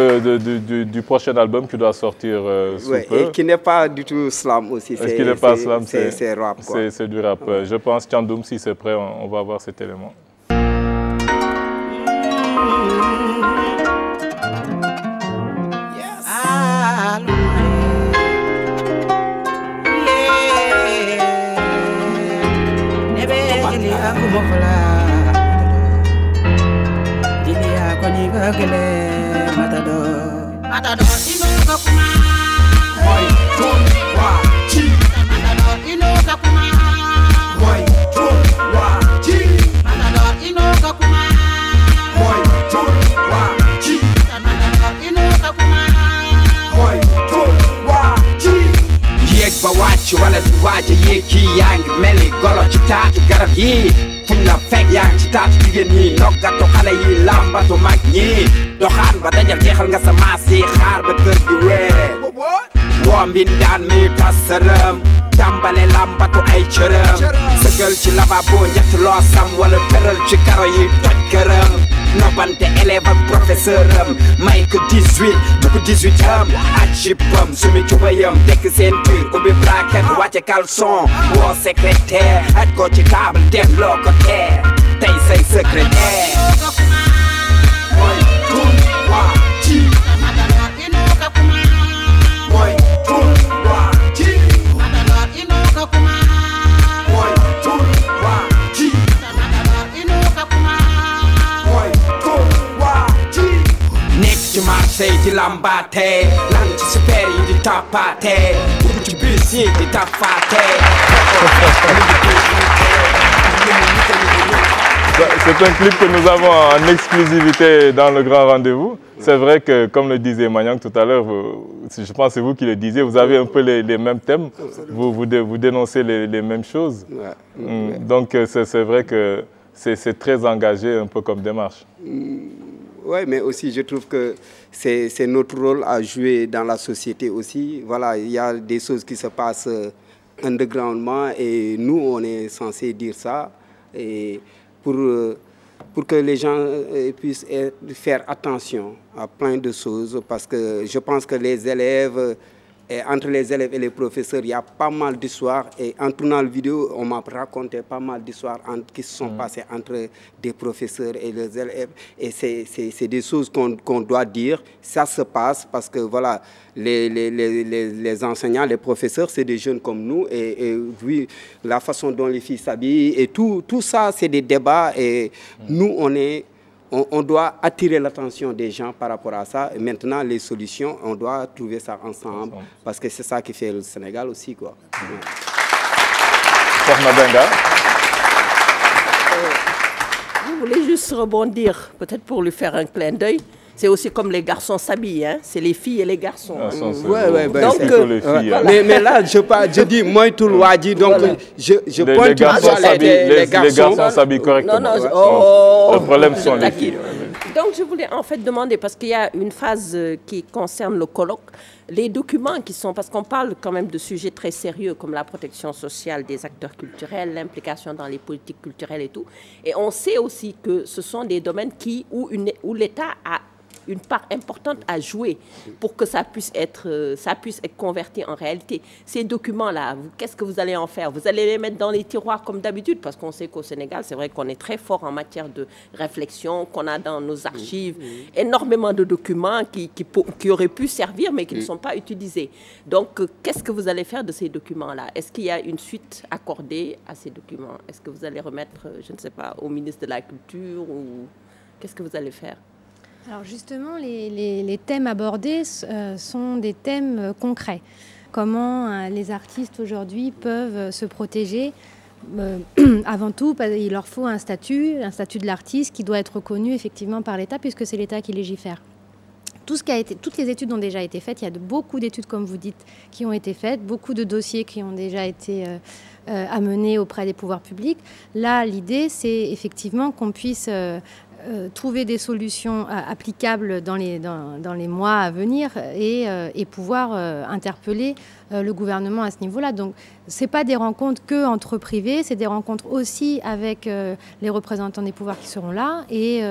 A: du prochain album qui doit sortir sous peu.
J: Et qui n'est pas du tout slam aussi.
A: Est-ce qu'il n'est pas slam?
J: C'est rap, quoi.
A: C'est du rap. Je pense, Thiandoum, si c'est prêt, on va voir cet élément.
L: wala di waaja yéeg kii yaa ngi mel ni golo ci taatu garab yi fuñ la fekk yaa ngi ci taatu jigéen ñi noggatu xale yi lambatu mag ñi doxaan ba dajal jeexal nga sa maas yi xaar ba kër gi wee woo mbindaan mi tas sërëm tàmbale lambatu ay cërëm sëgal ci lavabo ñett loo sam wala tëral ci karo yi toj këram nobante élève ak professeur am may ko 18 dugg 18 am ak jipam sumi tubayam tekk seen biir ubbi braquette wàcce caleçon woo secrétaire aj ko ci table dem loo ko teer tey say secrétaire mooy tun waa ci mooy tun waa ci mooy tun waa ci ci marché di lambaate lan ci super yi di tappaate dugg ci bus yi di tappaate.
A: C'est un clip que nous avons en exclusivité dans le grand rendez-vous. C'est vrai que, comme le disait Maniang tout à l'heure, je pense que c'est vous qui le disiez, vous avez un peu les mêmes thèmes, vous dénoncez les mêmes choses. Donc c'est vrai que c'est très engagé un peu comme démarche.
J: Oui, mais aussi je trouve que c'est notre rôle à jouer dans la société aussi. Voilà, il y a des choses qui se passent undergroundement et nous, on est censé dire ça et pour que les gens puissent faire attention à plein de choses parce que je pense que les élèves, et entre les élèves et les professeurs, il y a pas mal d'histoires. Et en tournant la vidéo, on m'a raconté pas mal d'histoires qui se sont passées entre des professeurs et les élèves. Et c'est des choses qu'on doit dire. Ça se passe parce que voilà, les enseignants, les professeurs, c'est des jeunes comme nous. Et oui, la façon dont les filles s'habillent et tout ça, c'est des débats. Et nous, on doit attirer l'attention des gens par rapport à ça. Et maintenant, les solutions, on doit trouver ça ensemble, parce que c'est ça qui fait le Sénégal aussi, quoi.
H: Je voulais juste rebondir, peut-être pour lui faire un clin d'œil. C'est aussi comme les garçons s'habillent, hein? C'est les filles et les garçons.
J: Mais là, je dis moi tout le wadi, donc je pointe
A: les garçons s'habillent correctement. Le problème sont les filles.
H: Donc je voulais en fait demander, parce qu'il y a une phase qui concerne le colloque, les documents qui sont, parce qu'on parle quand même de sujets très sérieux comme la protection sociale des acteurs culturels, l'implication dans les politiques culturelles et tout. Et on sait aussi que ce sont des domaines où l'État a une part importante à jouer pour que ça puisse être converti en réalité. Ces documents-là, qu'est-ce que vous allez en faire? Vous allez les mettre dans les tiroirs comme d'habitude, parce qu'on sait qu'au Sénégal, c'est vrai qu'on est très fort en matière de réflexion, qu'on a dans nos archives énormément de documents qui auraient pu servir, mais qui ne sont pas utilisés. Donc, qu'est-ce que vous allez faire de ces documents-là? Est-ce qu'il y a une suite accordée à ces documents? Est-ce que vous allez remettre, je ne sais pas, au ministre de la Culture, ou qu'est-ce que vous allez faire?
K: Alors justement, les thèmes abordés sont des thèmes concrets. Comment les artistes aujourd'hui peuvent se protéger. Avant tout, il leur faut un statut de l'artiste qui doit être reconnu effectivement par l'État, puisque c'est l'État qui légifère. Toutes les études ont déjà été faites. Il y a beaucoup d'études, comme vous dites, qui ont été faites, beaucoup de dossiers qui ont déjà été amenés auprès des pouvoirs publics. Là, l'idée, c'est effectivement qu'on puisse trouver des solutions applicables dans les mois à venir et pouvoir interpeller le gouvernement à ce niveau-là. Donc, ce n'est pas des rencontres que entre privés, c'est des rencontres aussi avec les représentants des pouvoirs qui seront là. Et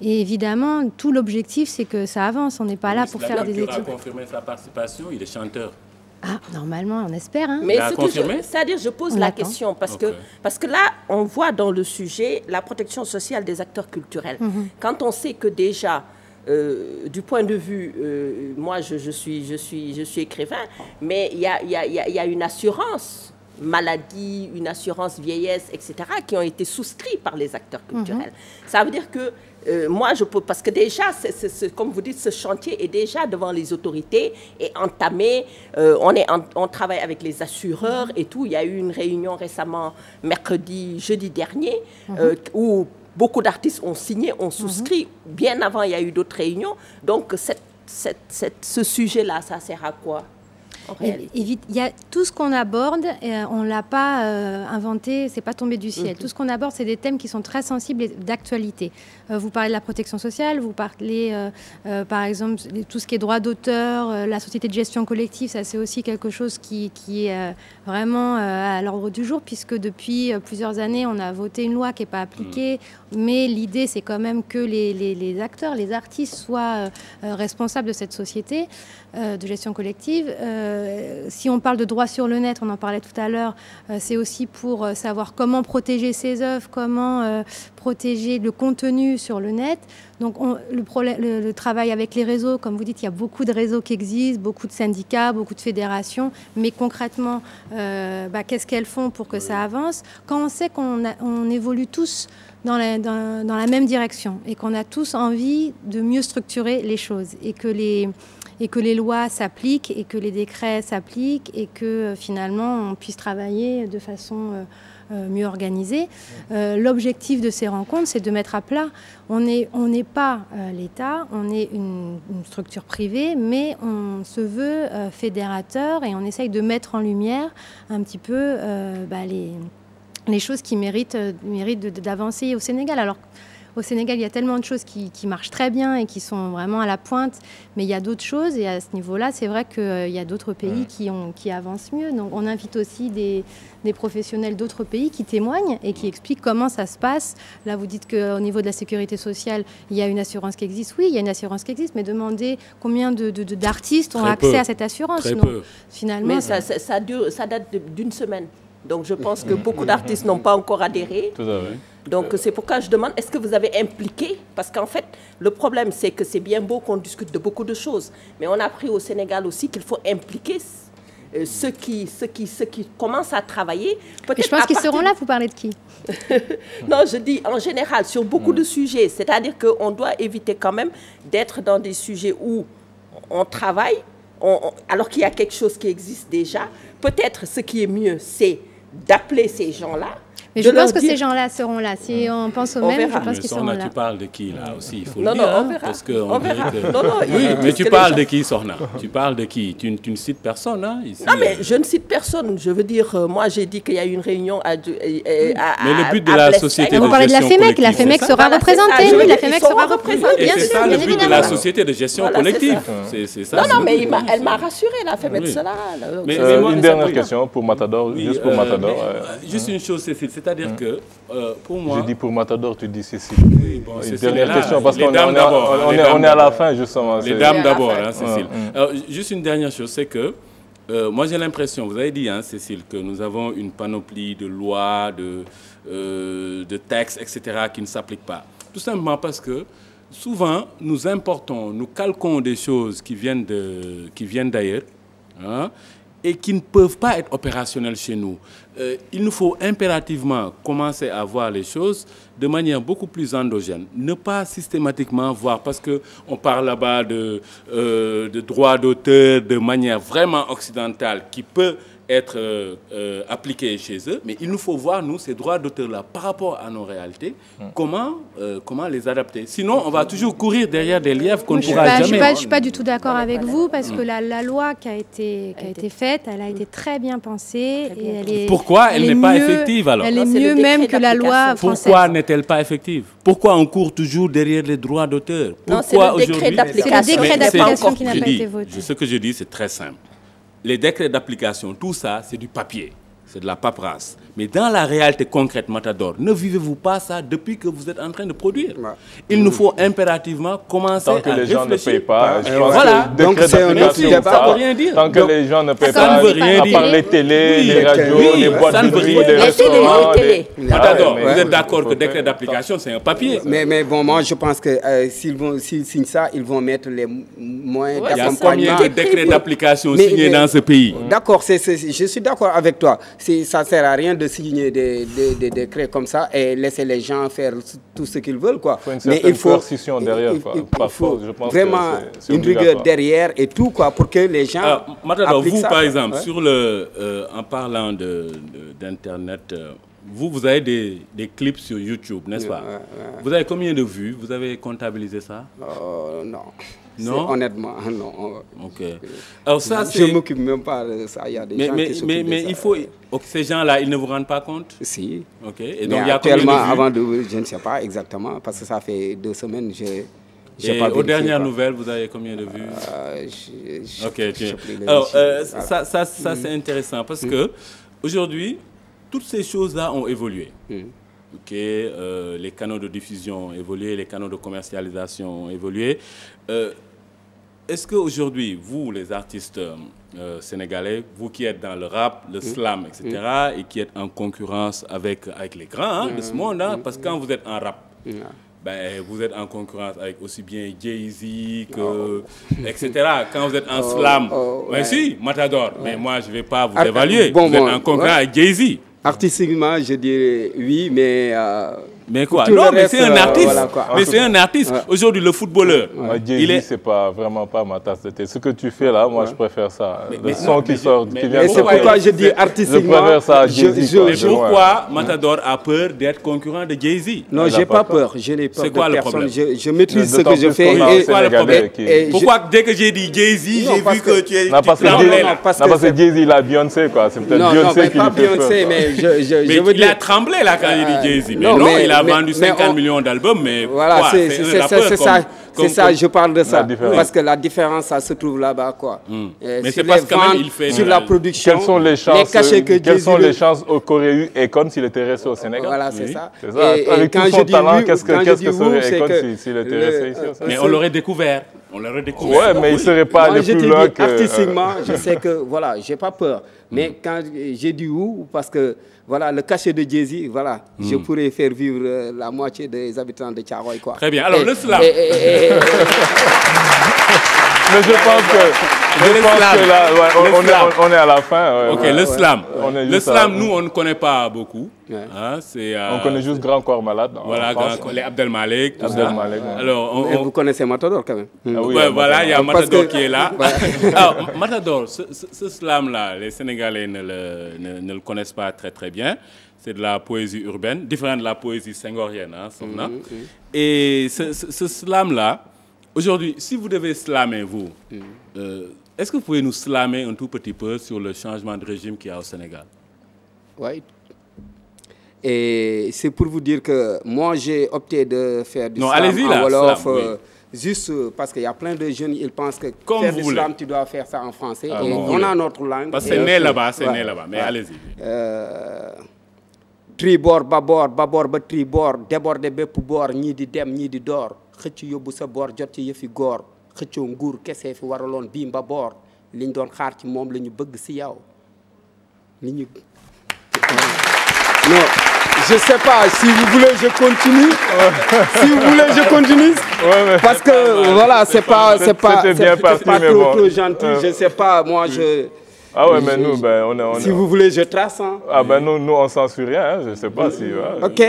K: évidemment, tout l'objectif, c'est que ça avance. On n'est pas là pour faire des études.
I: Il a confirmé sa participation, il est chanteur.
K: Ah, normalement, on espère. Hein.
H: Mais c'est-à-dire, je pose la question parce que là, on voit dans le sujet la protection sociale des acteurs culturels. Quand on sait que déjà, du point de vue, moi, je suis écrivain, mais il y a une assurance maladie, une assurance vieillesse, etc., qui ont été souscrits par les acteurs culturels. Ça veut dire que moi, je peux, parce que déjà, comme vous dites, ce chantier est déjà devant les autorités, est entamé. On travaille avec les assureurs et tout. Il y a eu une réunion récemment, jeudi dernier, où beaucoup d'artistes ont signé, ont souscrit. Bien avant, il y a eu d'autres réunions. Donc, ce sujet-là, ça sert à quoi?
K: Il y a tout ce qu'on aborde, on ne l'a pas inventé, c'est pas tombé du ciel. Tout ce qu'on aborde, c'est des thèmes qui sont très sensibles et d'actualité. Vous parlez de la protection sociale, vous parlez par exemple tout ce qui est droit d'auteur, la société de gestion collective, ça c'est aussi quelque chose qui est vraiment à l'ordre du jour, puisque depuis plusieurs années, on a voté une loi qui n'est pas appliquée, mais l'idée c'est quand même que les acteurs, les artistes soient responsables de cette société de gestion collective. Si on parle de droit sur le net, on en parlait tout à l'heure, c'est aussi pour savoir comment protéger ses œuvres, comment protéger le contenu sur le net. Donc le travail avec les réseaux, comme vous dites, il y a beaucoup de réseaux qui existent, beaucoup de syndicats, beaucoup de fédérations, mais concrètement, qu'est-ce qu'elles font pour que ça avance? Quand on sait qu'on évolue tous dans la même direction et qu'on a tous envie de mieux structurer les choses et que les lois s'appliquent et que les décrets s'appliquent et que finalement on puisse travailler de façon mieux organisée. L'objectif de ces rencontres, c'est de mettre à plat. On n'est pas l'État, on est une structure privée, mais on se veut fédérateur et on essaye de mettre en lumière un petit peu les choses qui méritent d'avancer au Sénégal. Alors, au Sénégal, il y a tellement de choses qui marchent très bien et qui sont vraiment à la pointe, mais il y a d'autres choses et à ce niveau-là, c'est vrai qu'il y a d'autres pays qui avancent mieux. Donc on invite aussi des professionnels d'autres pays qui témoignent et qui expliquent comment ça se passe. Là, vous dites qu'au niveau de la sécurité sociale, il y a une assurance qui existe. Oui, il y a une assurance qui existe, mais demandez combien d'artistes ont accès à cette assurance.
I: Très peu.
K: Finalement,
H: mais ça date d'une semaine. Donc je pense que beaucoup d'artistes n'ont pas encore adhéré.
A: Tout à fait.
H: Donc c'est pourquoi je demande, est-ce que vous avez impliqué? Parce qu'en fait, le problème, c'est que c'est bien beau qu'on discute de beaucoup de choses, mais on a appris au Sénégal aussi qu'il faut impliquer ceux qui commencent à travailler.
K: Mais je pense qu'ils seront là, vous parlez de qui?
H: Non, je dis en général, sur beaucoup de sujets. C'est-à-dire qu'on doit éviter quand même d'être dans des sujets où on travaille, alors qu'il y a quelque chose qui existe déjà. Peut-être ce qui est mieux, c'est d'appeler ces gens-là.
K: Mais je pense que ces gens-là seront là. Si on pense aux mêmes, je pense qu'ils seront là.
I: Tu parles de qui, là, aussi? Il faut
H: le
I: dire,
H: on verra.
I: Parce qu'on
H: verra.
I: Oui, mais tu parles de qui, Sokhna? Tu parles de qui? Tu ne cites personne, hein, ici.
H: Non, mais je ne cite personne. Je veux dire, moi, j'ai dit qu'il y a eu une réunion
I: mais le but de la société de gestion collective...
K: On parlait de la FEMEC. La FEMEC sera représentée. Oui, la FEMEC sera représentée, bien sûr.
I: C'est ça le but de la société de gestion collective. C'est ça.
H: Non, mais elle m'a rassuré, la FEMEC sera là.
A: Une dernière question pour Matador, juste pour Matador.
I: Juste une chose, Cécile, c'est-à-dire que pour moi...
A: Je dis pour Matador, tu dis Cécile.
I: Oui, bon,
A: une dernière question, parce qu'on est à la fin, justement.
I: Les dames d'abord, hein, Cécile. Alors, juste une dernière chose, c'est que moi j'ai l'impression, vous avez dit, hein, Cécile, que nous avons une panoplie de lois, de textes, etc., qui ne s'appliquent pas. Tout simplement parce que souvent, nous importons, nous calquons des choses qui viennent d'ailleurs, hein, et qui ne peuvent pas être opérationnels chez nous. Il nous faut impérativement commencer à voir les choses de manière beaucoup plus endogène. Ne pas systématiquement voir, parce qu'on parle là-bas de droit d'auteur de manière vraiment occidentale qui peut être appliqué chez eux, mais il nous faut voir, nous, ces droits d'auteur-là, par rapport à nos réalités, comment les adapter. Sinon, on va toujours courir derrière des lièvres qu'on ne pourra jamais.
K: Je ne suis pas du tout d'accord avec vous, parce que la loi qui a été faite, elle a été très bien pensée. Et elle est,
I: pourquoi elle n'est pas effective, alors?
K: Elle est mieux même que la loi française.
I: Pourquoi n'est-elle pas effective? Pourquoi on court toujours derrière les droits d'auteur?
H: Pourquoi aujourd'hui? C'est le
K: décret d'application qui n'a pas été voté.
I: Ce que je dis, c'est très simple. Les décrets d'application, tout ça, c'est du papier, c'est de la paperasse. Mais dans la réalité concrète, Matador, ne vivez-vous pas ça depuis que vous êtes en train de produire? Il nous faut impérativement commencer à réfléchir.
A: Tant que les gens ne payent pas, je pense
I: voilà.
A: que donc c'est un autre débat. Ça ne veut rien dire. Tant que les gens ne payent pas, à part les télés, les radios, les boîtes de nuit, les restaurants...
I: Matador, vous êtes d'accord que le décret d'application, c'est un papier?
J: Mais bon, moi, je pense que s'ils signent ça, ils vont mettre les moyens
I: d'accompagnement. Il y a combien de décrets d'application signés dans ce pays?
J: D'accord, je suis d'accord avec toi. Ça ne sert à rien de signer des décrets comme ça et laisser les gens faire tout ce qu'ils veulent, quoi.
A: Mais il faut coercition derrière,
J: il faut vraiment une rigueur derrière et tout, quoi, pour que les gens
I: Matador, vous,
J: ça,
I: par exemple, sur en parlant d'Internet, vous avez des clips sur YouTube, n'est-ce pas? Vous avez combien de vues? Vous avez comptabilisé ça?
J: Non.
I: Non?
J: Honnêtement, non.
I: Ok. Alors ça,
J: je ne m'occupe même pas de ça. Il y a des gens qui s'occupent de ça.
I: Il faut... Ces gens-là, ils ne vous rendent pas compte?
J: Si.
I: Ok. Et donc,
J: mais
I: il y a
J: actuellement,
I: combien de vues?
J: je ne sais pas exactement, parce que ça fait 2 semaines,
I: et pas aux dernières nouvelles, vous avez combien de vues? Ok. Alors, ça c'est intéressant, parce que aujourd'hui, toutes ces choses-là ont évolué. Okay, les canaux de diffusion ont évolué, les canaux de commercialisation ont évolué. Est-ce qu'aujourd'hui, vous, les artistes sénégalais, vous qui êtes dans le rap, le slam, etc., et qui êtes en concurrence avec les grands de ce monde, hein, parce que quand vous êtes en rap, vous êtes en concurrence avec aussi bien Jay-Z que, etc. Quand vous êtes en slam, si, Matador, mais moi, je ne vais pas vous évaluer. Vous êtes en concurrence avec Jay-Z.
J: Artistiquement, je dirais oui, mais...
I: mais quoi? Non, mais c'est un artiste. Voilà, mais c'est un artiste. Aujourd'hui, le footballeur,
A: c'est vraiment pas ma tasse de thé. Ce que tu fais là, moi, je préfère ça. Le son qui sort, qui vient.
J: Mais c'est pourquoi je dis artistiquement.
A: Je préfère ça à Jay-Z.
I: Mais pourquoi Matador a peur d'être concurrent de Jay-Z?
J: Non, j'ai pas peur. Je n'ai pas
I: peur de personne.
J: Je maîtrise ce que je fais.
I: C'est quoi le problème? Pourquoi dès que j'ai dit Jay-Z, j'ai vu que tu es...
A: Parce que Jay-Z, il a Beyoncé, quoi. C'est peut-être Beyoncé qui lui fait peur.
I: Mais il a tremblé là quand il dit Jay-Z. Mais non, il a vendu 50 millions d'albums, mais
J: voilà, c'est ça, je parle de ça. Parce que la différence, ça se trouve là-bas, quoi.
I: Mais c'est parce que même il fait...
J: Sur la production,
A: quelles sont les chances qu'aurait eu Akon s'il était resté au Sénégal?
J: Voilà, c'est ça.
A: Avec tout son talent, qu'est-ce que serait Akon s'il était resté ici au Sénégal?
I: Mais on l'aurait découvert.
A: Ouais, mais il ne serait pas allé plus loin que...
J: Artistiquement, je sais que, voilà, je n'ai pas peur. Mais quand j'ai dit où, parce que, voilà, le cachet de Jay-Z, voilà, je pourrais faire vivre la moitié des habitants de Thiaroye, quoi.
I: Très bien. Alors, le slam.
A: Mais je pense que là, ouais, on est à la fin. Ouais,
I: ok,
A: ouais,
I: le slam.
A: Le
I: slam, nous, on ne connaît pas beaucoup. Hein,
A: on connaît juste Grand Corps Malade.
I: Voilà, les Abdel Malik.
J: Alors, vous connaissez Matador quand même.
I: Oui, voilà, il y a Matador qui est là. Alors, Matador, ce slam-là, les Sénégalais ne le connaissent pas très bien. C'est de la poésie urbaine, différent de la poésie senghorienne, hein, Sokhna. Et ce slam-là, aujourd'hui, si vous devez slammer, vous, est-ce que vous pouvez nous slammer un tout petit peu sur le changement de régime qu'il y a au Sénégal?
J: Oui. Et c'est pour vous dire que moi, j'ai opté de faire du slam en Wolof, juste parce qu'il y a plein de jeunes, ils pensent que
I: comme
J: faire du slam, tu dois faire ça en français.
I: Ah,
J: et on a notre langue.
I: Parce que c'est né là-bas, mais allez-y.
J: Tribord, babord, babord, ba tribord, débordé bépp boor, ñii di dem, ñii di door, xëcc yóbbu sa boor, jot ci yëfi góor, xëccoo nguur kese fi waraloon bii mba boor, liñ doon xaar ci moom la ñu bëgg si yow. Non, je sais pas, si vous voulez, je continue. Si vous voulez, je continue. Parce que, voilà, c'est pas trop gentil, je sais pas, moi,
A: Ah ouais, mais nous, ben, on
J: si vous voulez, je trace. Hein.
A: Ah ben nous on censure rien, hein, je sais pas si...
J: Ok.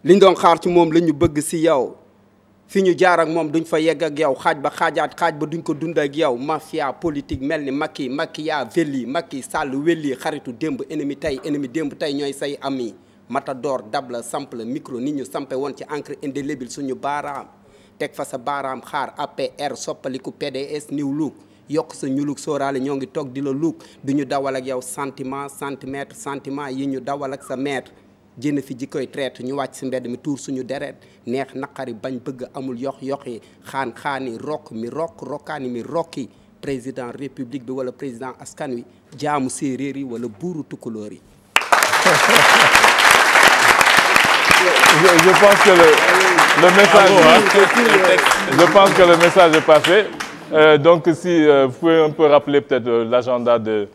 J: liñ doon xaar ci moom la ñu bëgg si yow. fi ñu jaar ak moom duñ fa yegg ak yow xaaj ba xaajaat xaaj ba duñ ko dund ak yow mafia politique mel ni Machiavelli Macky Sall welli xaritu démb ennemi tey ennemi démb tey ñooy say ami Matador dab la samp la micro nit ñu sampe woon ci encre indélébile suñu baaraam teg fa sa baaraam xaar APR soppaliku PDS new look yokk sa ñuluk sóoraale ñoo ngi toog di la luuk du ñu dawal ak yow sentiment centimètre sentiment yi ñu dawal ak sa maître jénn fi ji koy traite ñu wàcc si mbedd mi tuur suñu deret neex naqari bañ bëgg amul yox-yoxi xaan-xaani rokk mi rokk rokkaani mi rokki président république bi wala président askan wi jaamu séeréer yi wala buuru tukulóor yi.
A: Je pense que le message, je pense que le message est passé. Donc si vous pouvez un peu rappeler peut-être l'agenda de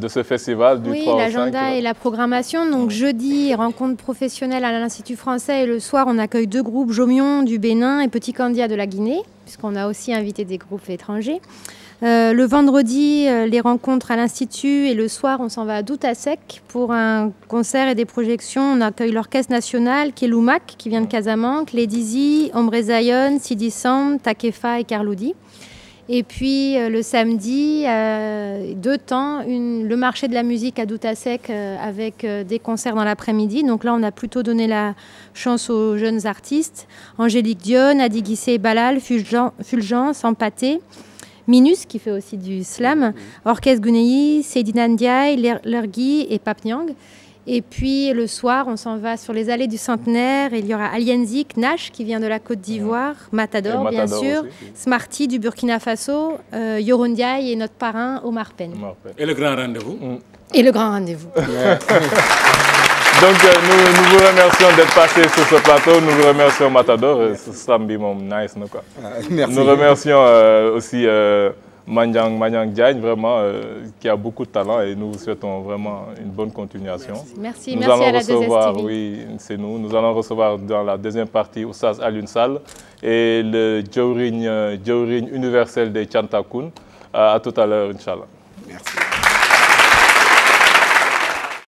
A: ce festival du 3 au 5.
K: Oui, l'agenda et la programmation. Donc jeudi, rencontre professionnelle à l'Institut français et le soir, on accueille 2 groupes, Jomion du Bénin et Petit Candia de la Guinée, puisqu'on a aussi invité des groupes étrangers. Le vendredi, les rencontres à l'Institut et le soir, on s'en va à Doutasek pour un concert et des projections. On accueille l'Orchestre National, Keloumak, qui vient de Casamance, les Dizzy, Ombre Zion, Sidi Sam, Takefa et Carloudi. Et puis le samedi, 2 temps, le marché de la musique à Doutasek avec des concerts dans l'après-midi. Donc là, on a plutôt donné la chance aux jeunes artistes. Angélique Dione, Adi Guissé, Balal, Fulgence, Empathé. Minus, qui fait aussi du slam, Orchestre Guneyi, Sedina Ndiaye, Lergui et Papnyang. Et puis le soir, on s'en va sur les allées du Centenaire. Il y aura Alienzik, Nash, qui vient de la Côte d'Ivoire, Matador, bien sûr, aussi. Smarty du Burkina Faso, Yorondiaï et notre parrain Omar Pène.
I: Et le grand rendez-vous
K: Et le grand rendez-vous.
A: Donc nous vous remercions d'être passés sur ce plateau. Nous vous remercions Matador. Sambi mom nice quoi.
J: Merci.
A: Nous remercions aussi Manyang Diagne, vraiment, qui a beaucoup de talent et nous vous souhaitons vraiment une bonne continuation.
K: Merci, merci à la 2STV.
A: Oui, c'est nous. Nous allons recevoir dans la deuxième partie Oustaz Alioune Sall et le Djawriñ universel des Thiantakoun. À tout à l'heure, Inch'Allah.
J: Merci.